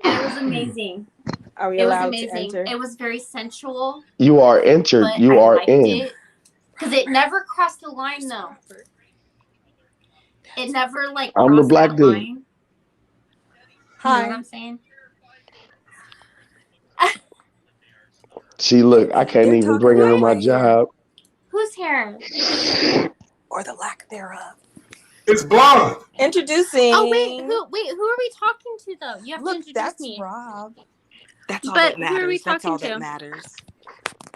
And it was amazing. Are we It was allowed to amazing. enter? It was very sensual. You are entered. But You I are liked in. it because it never crossed the line though. It never like I'm the crossed black that dude. line. You know what I'm saying? See, look, I can't You're even talking bring her to right my here. job. Who's here? Or the lack thereof. It's blonde. Introducing. Oh wait, who are we talking to though? You have to Look, introduce that's me. Rob. That's all But that who are we matters. That's all talking that to? matters.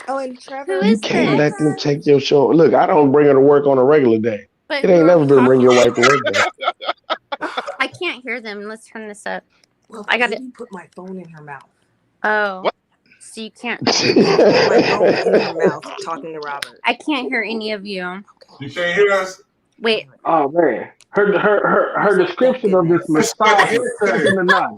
Oh, and Trevor. Who You is can't this? let them take your show. Look, I don't bring her to work on a regular day. But It who ain't are never we been bring your talking wife to work day. I can't hear them. Let's turn this up. Well, I got maybe put my phone in her mouth. Oh. What? So you can't. Put my phone in her mouth talking to Robert. I can't hear any of you. You can't hear us. Wait. Oh man. Her description of this massage is second to none.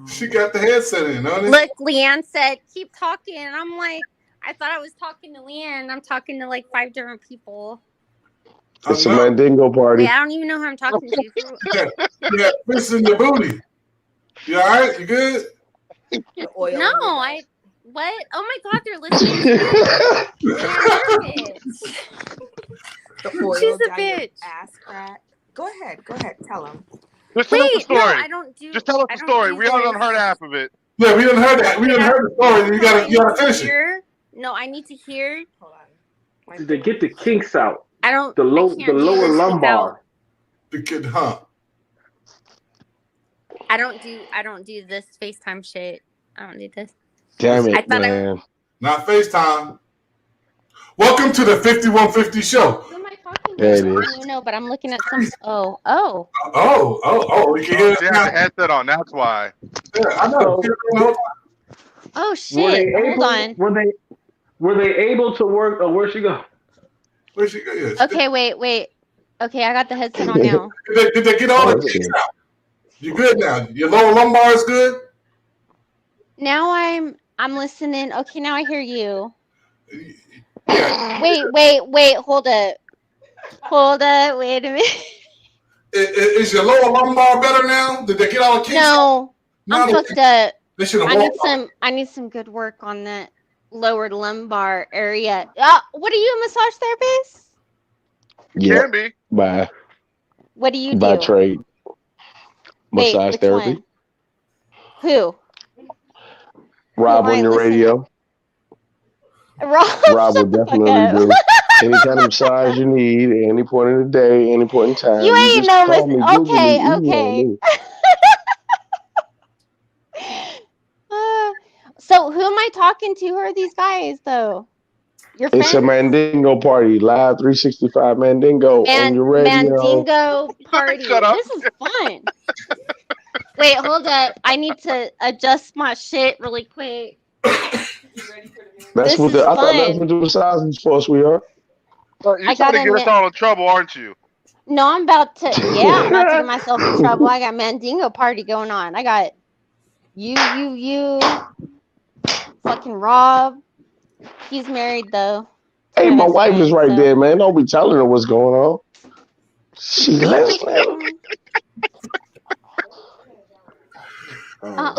She got the headset in, honey. Look, Leanne said, keep talking. And I'm like, I thought I was talking to Leanne. I'm talking to like 5 different people. It's a Mandingo party. Wait, I don't even know who I'm talking to. Yeah, fists in your booty. You all right? You good? The oil. No, what? Oh my God, they're listening to me. The oil She's a down your bitch. ass crack. Go ahead. Tell him. Just tell us the Wait, no, story. I don't do. Just tell us I the don't story. do We haven't this. heard half of it. Yeah, we didn't heard that. We didn't heard the story. You I gotta need to finish it. hear. No, I need to hear. Hold on. To get the kinks out. I don't. The I lower can't do this without- lumbar. The kid, huh? I don't do this FaceTime shit. I don't do this. Damn I it, thought man. Not FaceTime. Welcome to the 5150 show. Who am I talking There it I don't is. even know, but I'm looking at some. Oh. We can hear She it had the now. headset on. That's why. Yeah, I know. So, Oh were shit. they Hold able? on. Were they able to work? Or where'd she go? Where'd she go? Yeah. Okay, wait. Okay, I got the headset on now. Did they get all Oh, the shit. things out? You good now? Your lower lumbar is good? Now I'm listening. Okay, now I hear you. Yeah. Wait. Hold up. Wait a minute. Is your lower lumbar better now? Did they get all the kinks out? No, No, I'm fucked up. they should have I need some good work on that lower lumbar area. What are you, a massage therapist? Yeah. Can be. By What do you by do? trade. Wait, Massage which therapy. one? Who? Rob am I on your listening? radio. Rob, Rob will shut the fuck definitely up. do any kind of massage you need at any point in the day, any point in time. You ain't just no call me, Google me, email me. So who am I talking to? Who are these guys though? Your friends? It's a Mandingo party, live 365 Mandingo on your radio. Mandingo party. Shut up. This is fun. Wait, hold up. I need to adjust my shit really quick. That's This what is I thought that's fun. what the massage is for, sweetheart. You're I trying to gotta get us admit- all in trouble, aren't you? No, I'm about to get myself in trouble. I got Mandingo party going on. I got you, fucking Rob. He's married though. Hey, my best wife is friend, right so- there, man. Don't be telling her what's going on. She listening. What? I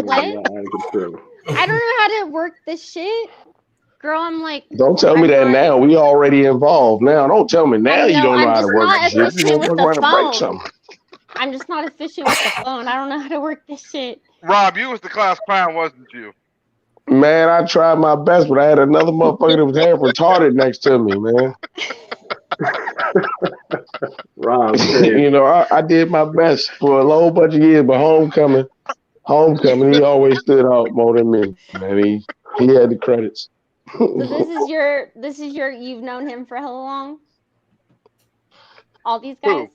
don't know how to work this shit. Girl, I'm like, Don't tell me that now. We already involved. Now, don't tell me now you don't know how to work not this shit. You efficient gonna with fuck the around and break phone. something. I'm just not efficient with the phone. I don't know how to work this shit. Rob, you was the class clown, wasn't you? Man, I tried my best, but I had another motherfucker that was half retarded next to me, man. Rob, You know, I did my best for a whole bunch of years, but homecoming, he always stood out more than me. Man, he had the credits. So this is your you've known him for how long? All these guys?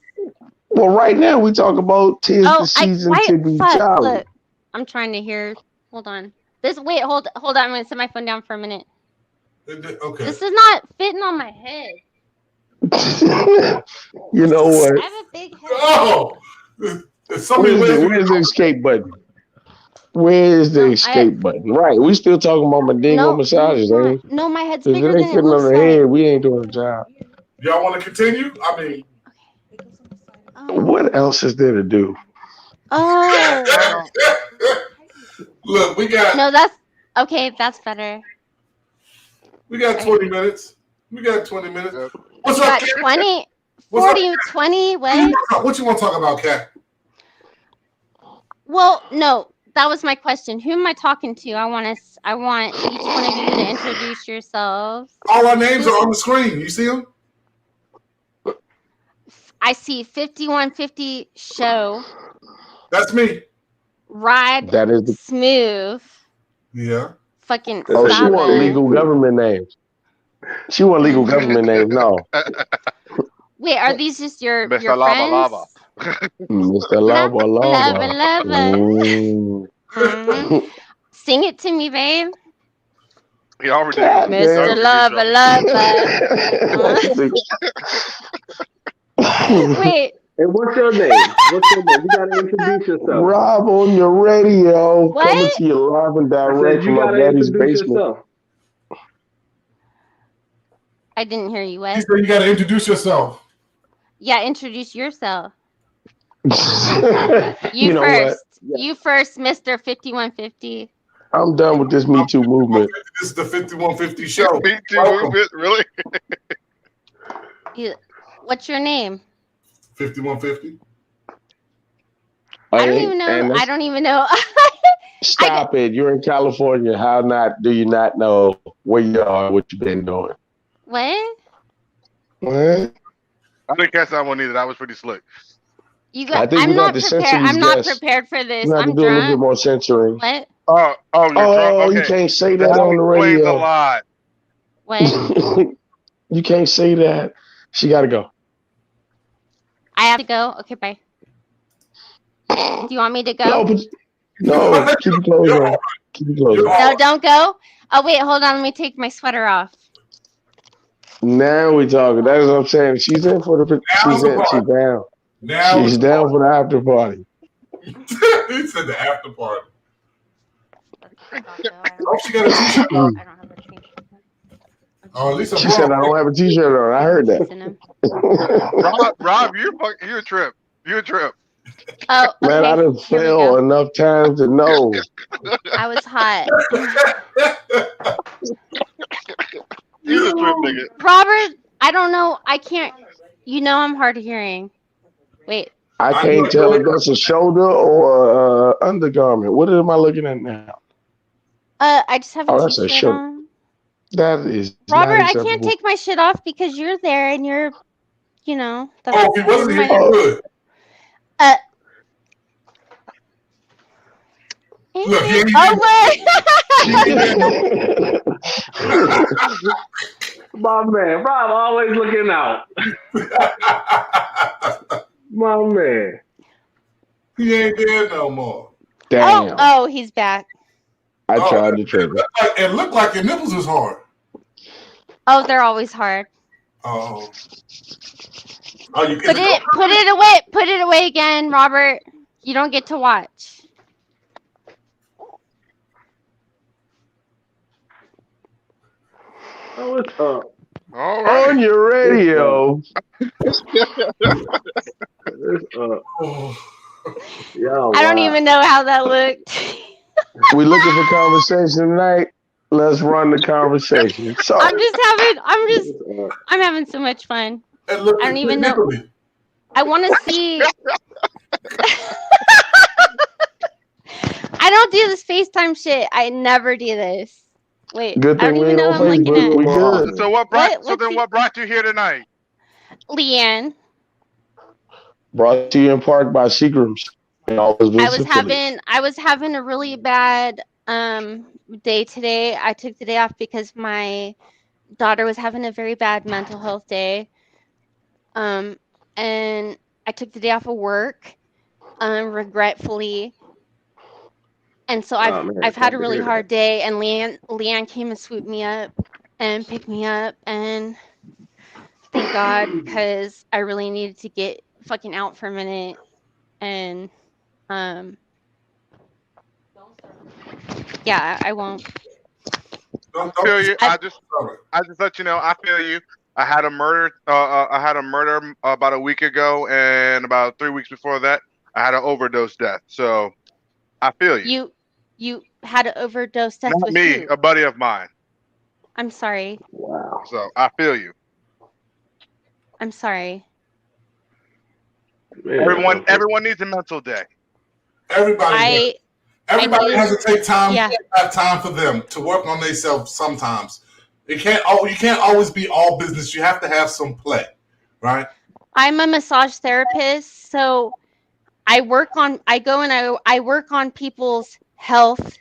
Well, right now we talk about tis the season to be jolly. Look, I'm trying to hear. Hold on. Hold on. I'm gonna set my phone down for a minute. Okay. This is not fitting on my head. You know what? I have a big head. Oh, there's so many ways. Where's the escape button? Where's the escape button? Right, we still talking about Mandingo massages, ain't we? No, my head's If bigger it than ain't it fitting on looks the like. head, we ain't doing a job. Y'all want to continue? I mean, What else is there to do? Oh. Look, we got. No, that's okay. That's better. We got 20 minutes. What's You up, got Kat? 20, What's 40, 20. What? What you want to talk about, Kat? Well, no, that was my question. Who am I talking to? I want each one of you to introduce yourselves. All our names are on the screen. You see them? I see 5150 show. That's me. Ride That is the smooth. Yeah. Fucking Oh, she Saba. want legal government names. She want legal government names. No, Wait, are these just your Mr. your Lava friends? Lava. Mr. Lava Lava, Lava. lava. Mm. Mhm. Sing it to me, babe. He already God did. Mr. damn. Lava, lava. Wait, And what's your name? What's your name? You gotta introduce yourself. Rob on your radio, What? coming to you live and I direct said you from my gotta daddy's introduce basement. yourself. I didn't hear you. He What? said you got to introduce yourself. Yeah, introduce yourself. You You know first. what? You first, Mr. 5150. I'm done with this Me Too movement. This is the 5150 show. Me too, Welcome. movement, really? What's your name? 5150. I don't even know. And I don't even know. stop it. You're in California. How not do you not know where you are, what you've been doing? What? What? I didn't catch that one either. That was pretty slick. You I got? think I'm we got not to censor prepared. these I'm not guests. prepared for this. You have to I'm do a little bit drunk. more censoring. What? You're Oh, drunk. you Okay. can't say that That on the explains a radio. lot. What? You can't say that. She got to go. I have to go. Okay, bye. Do you want me to go? No, keep your clothes on. Keep your clothes on. No, don't go. Oh wait, hold on. Let me take my sweater off. Now we talking. That's what I'm saying. She's in for the. She's down. Now She's down for the after party. He said the after party. Oh, she got a t-shirt on. I don't have a t-shirt. Oh, at least She said I don't have a t-shirt on. I heard that. Rob, you're a trip. You're a trip. Oh, okay. Man, I done Here we fell go. enough times to know. I was hot. He's a trip, nigga. Robert, I don't know. I can't. You know I'm hard of hearing. Wait. I can't tell if that's a shoulder or undergarment. What am I looking at now? I just have a that's a t-shirt shirt. on. That is Robert, not I can't acceptable. take my shit off because you're there and you're, you know. That's Oh, if he wasn't here, you would. Look, he ain't oh wait. My man, Rob always looking out. My man. He ain't there no more. Damn. Oh, he's back. I tried to trigger. It looked like your nipples was hard. Oh, they're always hard. Oh. Oh, you Put it away. Put it away again, Robert. You don't get to watch. Oh, what's up? All right. On your radio. What's up? Yo, I don't even know how that looked. We looking for conversation tonight. Let's run the conversation. So I'm having so much fun. I don't even know. I want to see. I don't do this FaceTime shit. I never do this. Wait, good I thing don't we even ain't know on I'm looking Facebook. at. We good. So what brought you here tonight? Leanne. Brought to you in part by Seagrams. I was having a really bad day today. I took the day off because my daughter was having a very bad mental health day. And I took the day off of work, regretfully. And so I've had a really hard day, and Leanne came and swooped me up and picked me up, and thank God, because I really needed to get fucking out for a minute. And yeah, I won't. I feel you. I just let you know. I feel you. I had a murder. About a week ago, and about 3 weeks before that, I had an overdose death. So I feel you. You had an overdose death Not with me, who? a buddy of mine. I'm sorry. Wow. So I feel you. I'm sorry. Man, everyone needs a mental day. Everybody has to take time. Yeah. Have time for them to work on themselves. Sometimes you can't always be all business. You have to have some play, right? I'm a massage therapist, so I work on people's health.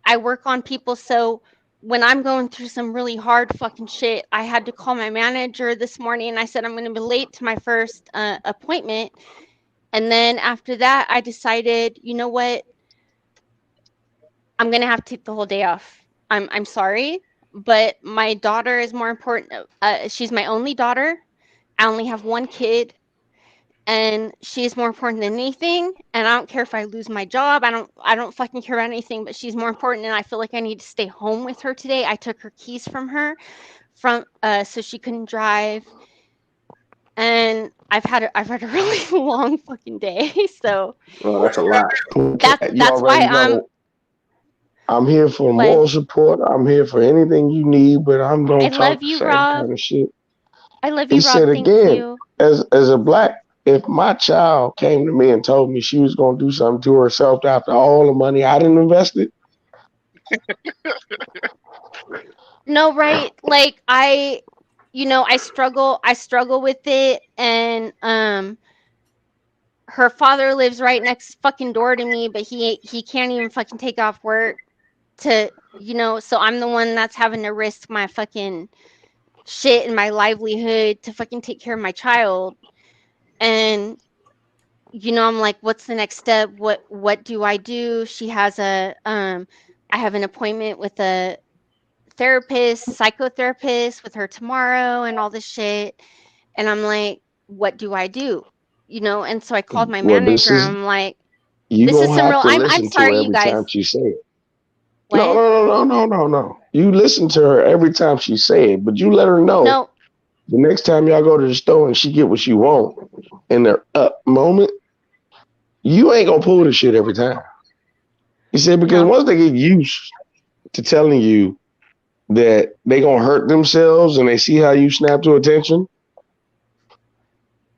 I work on people, so when I'm going through some really hard fucking shit, I had to call my manager this morning and I said I'm going to be late to my first appointment. And then after that, I decided, you know what? I'm going to have to take the whole day off. I'm sorry, but my daughter is more important. She's my only daughter. I only have one kid. And she's more important than anything. And I don't care if I lose my job. I don't fucking care about anything, but she's more important. And I feel like I need to stay home with her today. I took her keys from her so she couldn't drive. And I've had a really long fucking day. So that's a lot. That's why I'm here for moral support. I'm here for anything you need, but I'm gonna talk the same kind of shit. I love you, Rob. Said Thank again, you. as a black, if my child came to me and told me she was gonna do something to herself after all the money I didn't invest it. No, right? Like I struggle with it, and her father lives right next fucking door to me, but he can't even fucking take off work to, so I'm the one that's having to risk my fucking shit and my livelihood to fucking take care of my child. And I'm like, what's the next step? What do I do? She has I have an appointment with a psychotherapist with her tomorrow and all this shit. And I'm like, what do I do? And so I called my Well, manager. I'm like, you this is gonna some have real. to I'm listen to sorry, her you every guys. time she say it. What? No. You listen to her every time she say it, but you let her know No. the next time y'all go to the store and she get what she want in the up moment, you ain't gonna pull the shit every time. You said because once they get used to telling you that they gonna hurt themselves and they see how you snap to attention,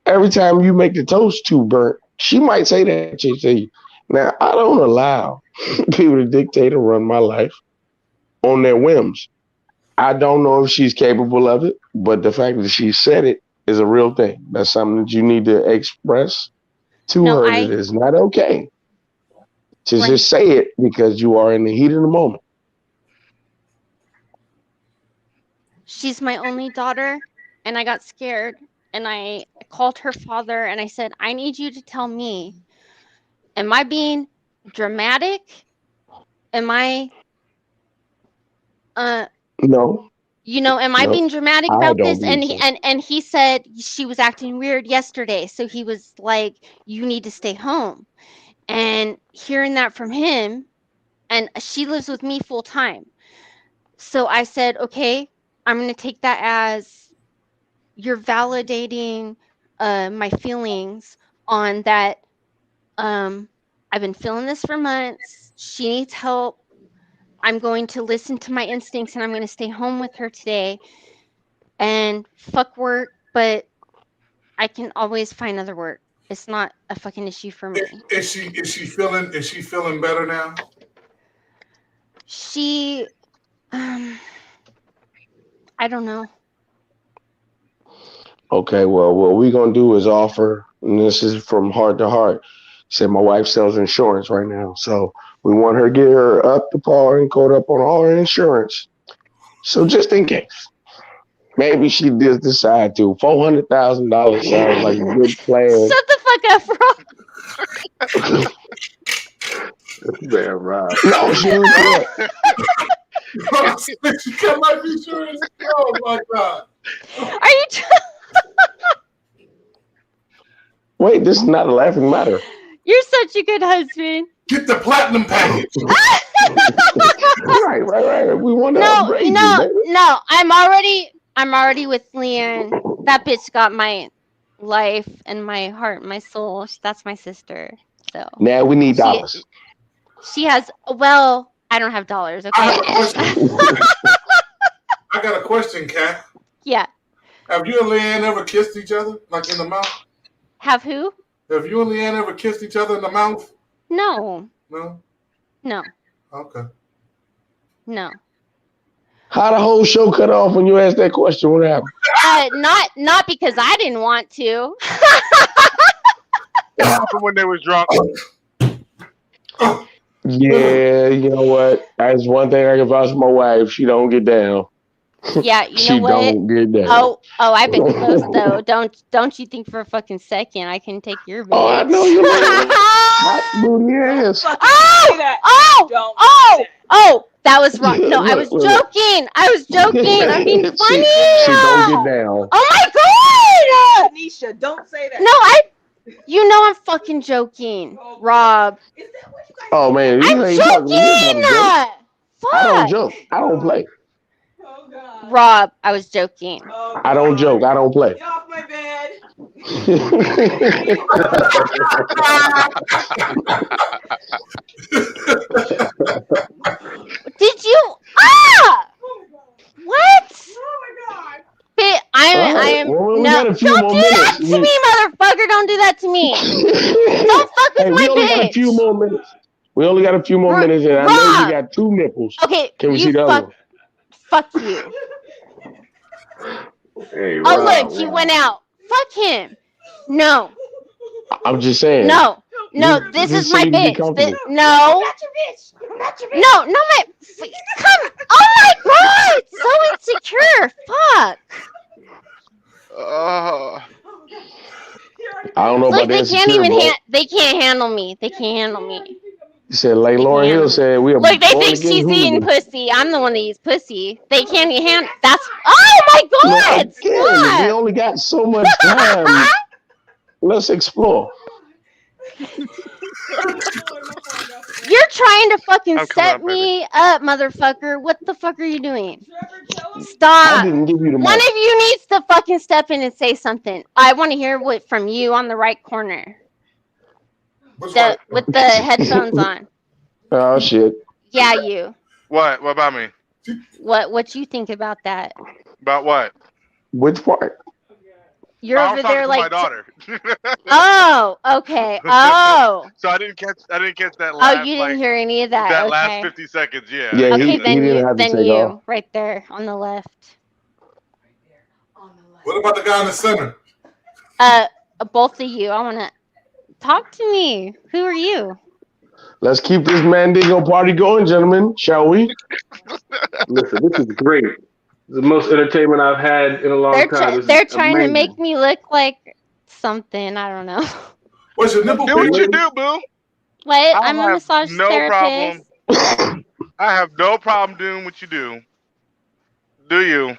every time you make the toast too burnt, she might say that to you. Now, I don't allow people to dictate or run my life on their whims. I don't know if she's capable of it, but the fact that she said it is a real thing. That's something that you need to express to her that it's not okay to just say it because you are in the heat of the moment. She's my only daughter, and I got scared, and I called her father, and I said, I need you to tell me, am I being dramatic? Am I, no. Am I being dramatic I about don't this? And believe and he said she was acting weird yesterday, so he was like, you need to stay home. And hearing that from him, and she lives with me full time. So I said, okay, I'm going to take that as you're validating my feelings on that. I've been feeling this for months. She needs help. I'm going to listen to my instincts and I'm going to stay home with her today and fuck work, but I can always find other work. It's not a fucking issue for me. Is she feeling better now? She I don't know. Okay, well, what we're going to do is offer, and this is from heart to heart. Said my wife sells insurance right now. So we want her to get her up to par and caught up on all her insurance. So just in case, maybe she just decide to. $400,000 sounds like a good plan. Shut the fuck up, bro. Man, right. No, she was She got life insurance. Oh my God. Are you Wait, this is not a laughing matter. You're such a good husband. Get the platinum package. Right. We want to upgrade you, baby. No. I'm already with Leanne. That bitch got my life and my heart, and my soul. That's my sister. So now we need dollars. She has. Well, I don't have dollars. Okay. I got a question, Kat. Yeah. Have you and Leanne ever kissed each other, like in the mouth? Have who? Have you and Leanne ever kissed each other in the mouth? No. No. Okay. No. How the whole show cut off when you asked that question? What happened? Not because I didn't want to. It happened when they was drunk. Yeah, you know what? That's one thing I can vouch for my wife. She don't get down. Yeah, you she know what? don't get down. Oh, I've been close though. Don't you think for a fucking second I can take your bitch? Oh, I know you like hot booty ass. Oh, that was wrong. No, I was joking. I'm being funny. She don't get down. Oh my God! Nisha, don't say that. No, I'm fucking joking, Rob. Oh man, I'm joking. Fuck. I don't joke. I don't play. Rob, I was joking. I don't joke. I don't play. Get off my bed. Did you? What? Oh my God. Hey, I am. Well, no, don't do that to me, motherfucker. Don't do that to me. Don't fuck with my we only bitch. got a few more minutes. We only got a few more minutes, and I know you got 2 nipples. Okay, can we see the other one? Fuck you. Hey, Oh, look, he went out. Fuck him. No. I'm just saying. No, this is my bitch. No. No, my. Come. Oh my God. So insecure. Fuck. I don't know Look, about they that. can't even they can't handle me. They can't handle me. He said, like They Lauryn can't Hill handle said, we are Look, they born think again she's eating hooligans. pussy. I'm the one that eats pussy. They can't even handle. That's. Oh my Now, God! again, we Stop! only got so much time. Let's explore. You're trying to fucking I'm coming set up, baby. me up, motherfucker. What the fuck are you doing? I Stop. didn't give you the One mic. of you needs to fucking step in and say something. I want to hear what from you on the right corner. Which one? With the headphones on. Oh shit. Yeah, you. What? What about me? What you think about that? About what? Which part? You're I was over talking there to like. my daughter. Oh, okay. Oh. So I didn't catch that Oh, last you didn't like hear any of that. that Okay. last 50 seconds. Yeah. Yeah, Okay, he then didn't you, have to then take you, off. right there on the left. What about the guy in the center? Both of you. I want to talk to me. Who are you? Let's keep this Mandingo party going, gentlemen, shall we? Listen, this is great. It's the most entertainment I've had in a long time. This They're is trying to amazing. make me look like something. I don't know. What's your nipple Do what you big? do, boo. What? I I'm a have massage no therapist. problem. I have no problem doing what you do. Do you?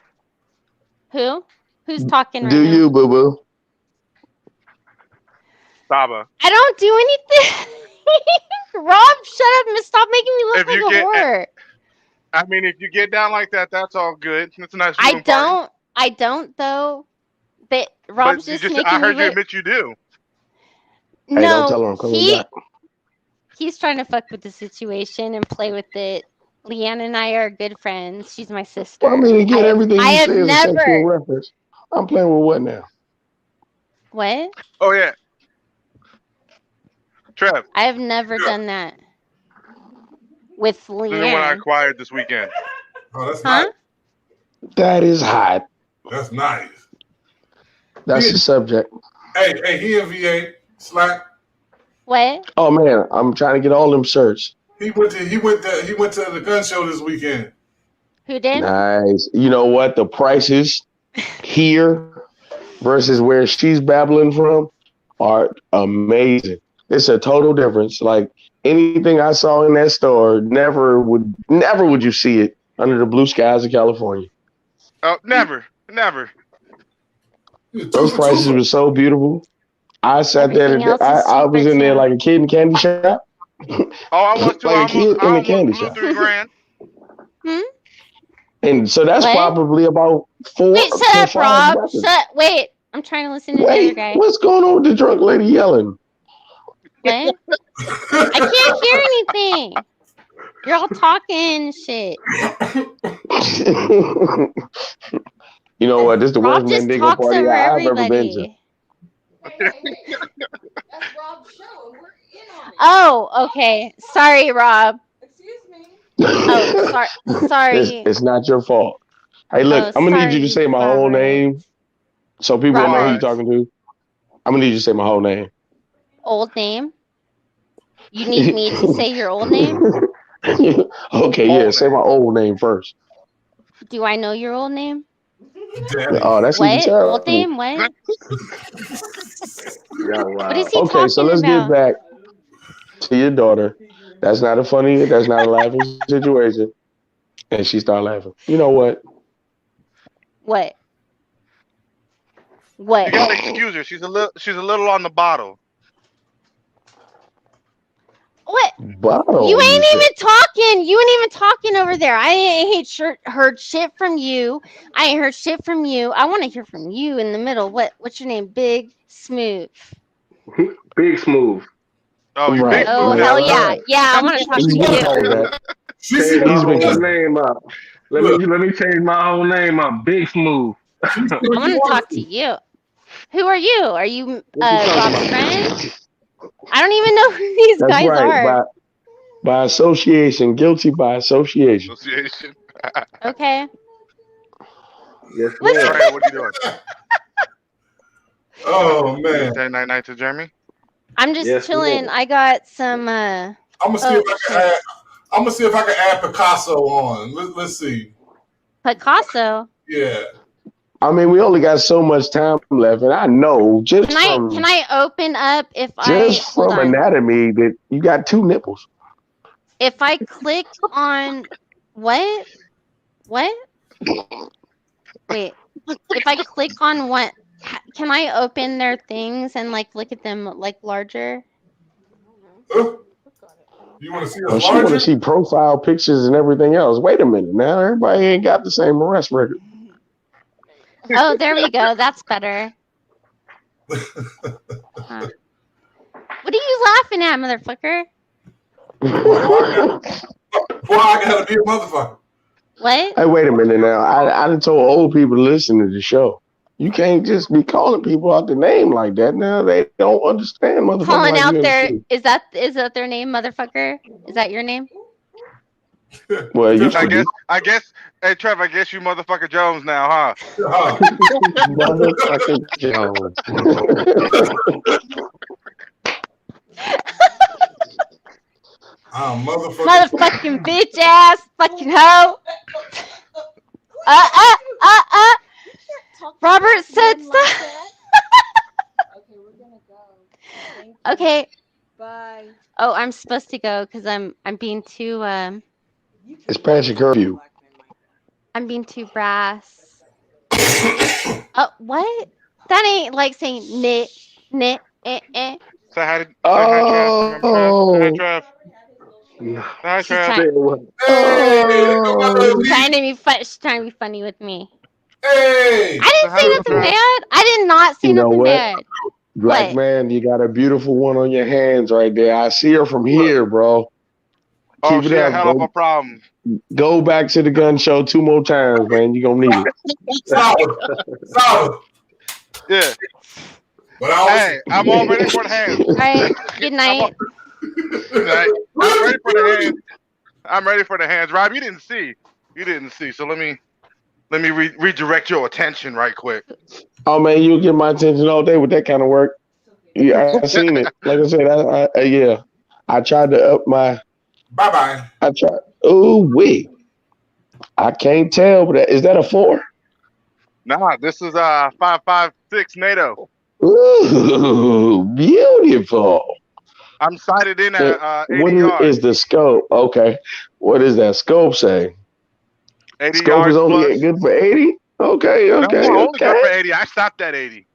Who? Who's talking right Do now? you, boo boo? Saba. I don't do anything. Rob, shut up and stop making me look If like you a get- whore. I mean, if you get down like that, that's all good. It's a nice viewing party. I don't though. But But Rob's you just making I heard me you look. admit you do. Hey, don't tell her I'm coming back. He's trying to fuck with the situation and play with it. Leanne and I are good friends. She's my sister. Well, I mean, again, everything I you have say is a sexual never. reference. I'm playing with what now? What? Oh yeah. Trev, I have never done that with the new one I Leanne. acquired this weekend. Oh, that's Huh? nice. That is hot. That's nice. That's Yeah. the subject. Hey, he in VA Slack. What? Oh man, I'm trying to get all them shirts. He went to the gun show this weekend. Who did? Nice. You know what? The prices here versus where she's babbling from are amazing. It's a total difference. Like anything I saw in that store, never would you see it under the blue skies of California. Oh, never. Those prices were so beautiful. I sat there. Everything else is I was cheaper, in there too. like a kid in candy shop. Oh, I was too. Like a kid I in a almost candy blew shop. $3,000. And so that's What? probably about 4 Wait, to shut up, 5 Rob. records. Wait. I'm trying to listen to the other Wait, guy. what's going on with the drunk lady yelling? What? I can't hear anything. You're all talking shit. You know what? This is the Rob worst just Mandingo talks party over I've ever been to. everybody. Oh, okay. Sorry, Rob. Oh, sorry. It's not your fault. Hey, look, Oh, I'm gonna need you to sorry, say my whole Robert. name so people know who Robert. you're talking to. I'm gonna need you to say my whole name. Old name? You need me to say your old name? Okay, yeah, say my old name first. Do I know your old name? Oh, that's even What? terrible. Old name? What? Yeah, wow. What is he Okay, talking so let's about? get back to your daughter. That's not a laughing situation. And she started laughing. You know what? What? You What? gotta excuse her. She's a little on the bottle. What? Bottle. You ain't even talking. You ain't even talking over there. I ain't heard shit from you. I ain't heard shit from you. I want to hear from you in the middle. What's your name? Big Smooth. Big Smooth. Oh, you Right. big Oh, fool. hell Yeah, yeah. right. Yeah, I want to talk He's to been you. called that. She's Change my He's been whole called. name up. Let me change my whole name up. Big Smooth. I want to talk to you. Who are you? Are you What you talking Rob's about? friend? I don't even know who these That's guys right. are. By association, guilty by association. Association. Okay. Yes, What's ma'am. All right, what are you doing? Oh man. Say night night to Jeremy. I'm just Yes, chilling. ma'am. I got some. I'm gonna see if I can add. I'm gonna see if I can add Picasso on. Let's see. Picasso. Yeah. I mean, we only got so much time left, and I know just Can I open up if just hold from on. anatomy that you got 2 nipples. If I click on what? What? Wait. If I click on what, can I open their things and like look at them like larger? Huh? You want to see Well, us she want to larger? see profile pictures and everything else. Wait a minute now, everybody ain't got the same arrest record. Oh, there we go. That's better. Huh. What are you laughing at, motherfucker? Boy, I gotta be a motherfucker. What? Hey, wait a minute now. I done told old people to listen to the show. You can't just be calling people out the name like that. Now they don't understand motherfucker. Calling like out you their understand. is that their name, motherfucker? Is that your name? Well, you should be. I guess. Hey, Trev, I guess you motherfucker Jones now, huh? Motherfucker Jones. Motherfucking bitch ass fucking hoe. Robert said stuff. Okay. Bye. Oh, I'm supposed to go because I'm being too It's past your curfew. I'm being too brass. Oh, what? That ain't like saying knit, Say hi to Oh. Trev. Trev. Hi, Trev. She's trying to be funny with me. Hey! I didn't say nothing bad. I did not say You know nothing what? bad. Black What? man, you got a beautiful one on your hands right there. I see her from here, bro. Oh, Keep she it a up. hell of a problem. Go back to the gun show 2 more times, man. You're going to need it. Solid. Yeah. But hey, I'm all ready for the hands. All right. Good night. Good night. I'm ready for the hands. I'm ready for the hands. Rob, you didn't see. So let me redirect your attention right quick. Oh, man, you'll get my attention all day with that kind of work. Yeah, I seen it. Like I said, yeah. I tried to up my. Bye-bye. I tried. Oh, wait. I can't tell, but is that a 4? Nah, this is 5.56 NATO. Ooh, beautiful. I'm sighted in at 80 what yards. is the scope? Okay. What does that scope say? 80 scope yards is only plus. good for 80? Okay. No, only good for 80. I stopped at 80.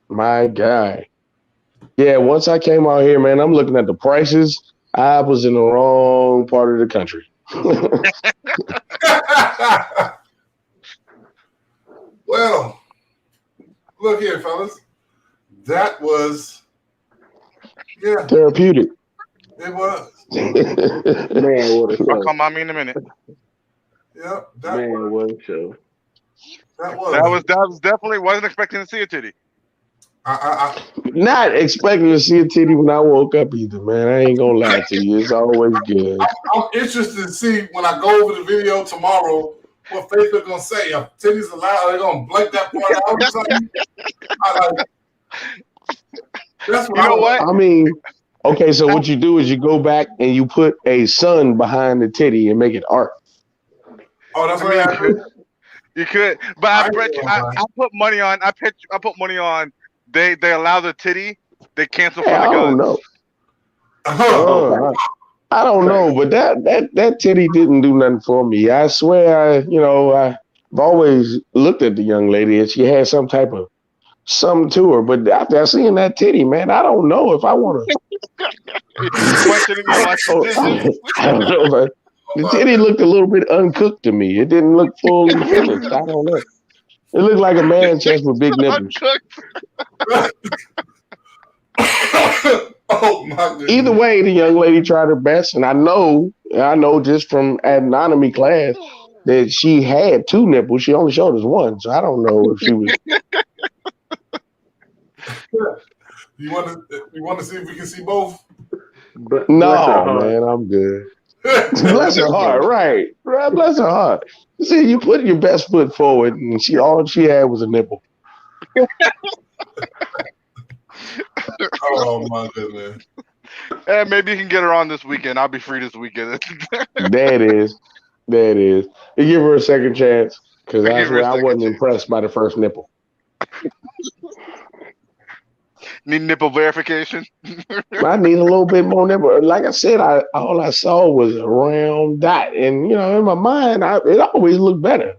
My guy. Yeah, once I came out here, man, I'm looking at the prices. I was in the wrong part of the country. Well, look here, fellas. That was therapeutic. It was. Man, what a show. I'll come on me in a minute. Yep. Man, what a show. That was definitely wasn't expecting to see a titty. Not expecting to see a titty when I woke up either, man. I ain't gonna lie to you. It's always good. I'm interested to see when I go over the video tomorrow what Facebook gonna say. If titties allowed, are they gonna blank that part out or something? That's what I mean, okay, so what you do is you go back and you put a sun behind the titty and make it art. Oh, that's what I do. You could, but I put money on. I put money on. They allow the titty. They cancel for the guns. I don't know. I don't know, but that titty didn't do nothing for me. I swear, I've always looked at the young lady and she had some type of something to her. But after seeing that titty, man, I don't know if I want to. I don't know. But the titty looked a little bit uncooked to me. It didn't look fully finished. I don't know. It looked like a man chest with big nipples. Oh my goodness. Either way, the young lady tried her best, and I know just from anatomy class that she had 2 nipples. She only showed us 1, so I don't know if she was. You want to see if we can see both? No, man, I'm good. Bless her heart, right? Bless her heart. See, you put your best foot forward, and all she had was a nipple. Oh my goodness. Maybe you can get her on this weekend. I'll be free this weekend. There it is. You give her a second chance. Because Make it I swear I second wasn't chance. impressed by the first nipple. Need nipple verification. I need a little bit more nipple. Like I said, all I saw was a round dot, and in my mind, it always looked better.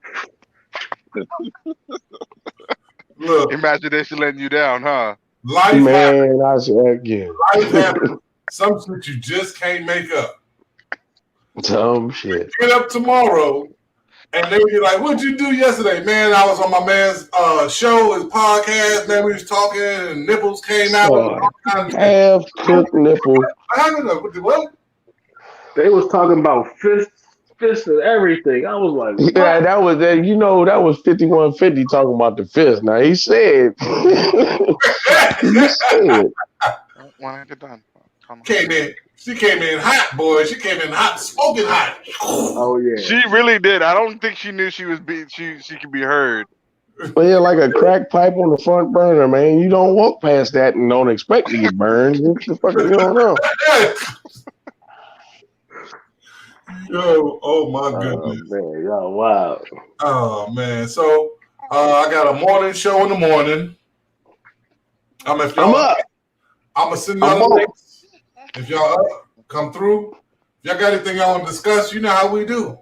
Look, Imagination letting you down, huh? life happens. Man, I said again, Life happens. Some shit you just can't make up. some shit. Get up tomorrow, and they be like, "What'd you do yesterday, man?" I was on my man's show, his podcast. Man, we was talking, and nipples came out. Half cooked nipple. What? They was talking about fists and everything. I was like, Yeah, that was that. That was 5150 talking about the fist. Now he said, he said, When I get done. She came in hot, boy. She came in hot, smoking hot. oh yeah. She really did. I don't think she knew she could be heard. well, yeah, like a crack pipe on the front burner, man. You don't walk past that and don't expect to get burned. What the fuck you don't know? Yo, oh my goodness. Man, y'all wow. Oh man. So I got a morning show in the morning. I'm up. gonna send I'm y'all up. links. If y'all up, come through. If y'all got anything y'all want to discuss, you know how we do.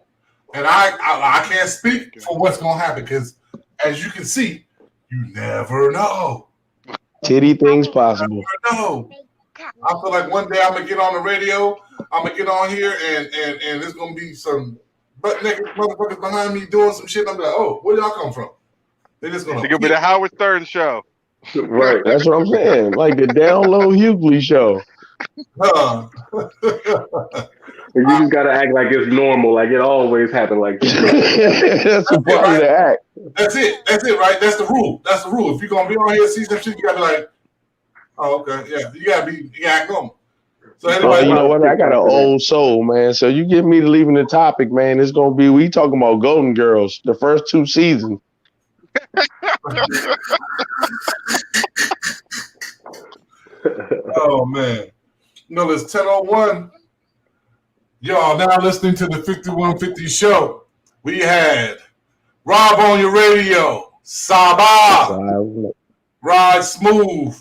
And I can't speak for what's gonna happen because as you can see, you never know. Titty things possible. You never know. I feel like one day I'm gonna get on the radio, I'm gonna get on here and there's gonna be some butt naked motherfuckers behind me doing some shit. I'm like, oh, where y'all come from? They're just gonna It's gonna be the Howard Stern show. Right. That's what I'm saying. Like the Down Low Hughley show. You just gotta act like it's normal, like it always happened like this. That's a part of the act. That's it, right? That's the rule. If you're gonna be on here and see some shit, you gotta be like, oh, okay, yeah. You gotta act normal. So anyway, You know what? I got an old soul, man. So you get me to leaving the topic, man. It's gonna be we talking about Golden Girls, the first 2 seasons. oh man. No, it's 10:01. Y'all now listening to the 5150 show. We had Rob on your radio, Sabah, Rod Smooth.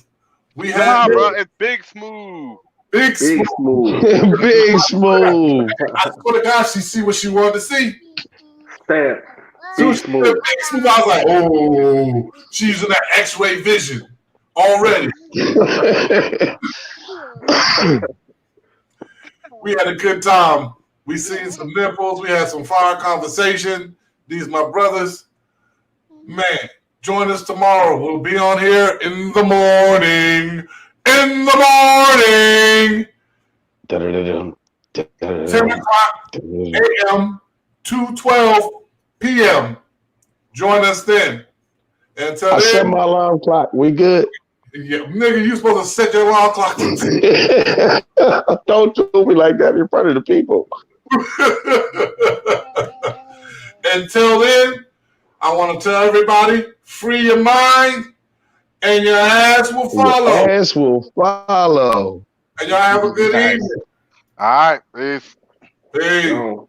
We had bro, it's Big Smooth. Big Smooth. Big Smooth. I swear to God, she see what she wanted to see. Stamp. Big Smooth. Big Smooth. I was like, oh, she's using that X-ray vision already. We had a good time. We seen some nipples. We had some fire conversation. These my brothers. Man, join us tomorrow. We'll be on here in the morning. 10 o'clock a.m. to 12 p.m. Join us then. Until I set then, my alarm clock. We good? yeah, nigga, you supposed to set your alarm clock. Don't do me like that in front of the people. Until then, I want to tell everybody, free your mind and your ass will follow. Your ass will follow. And y'all have a good evening. All right, peace. Peace. Oh.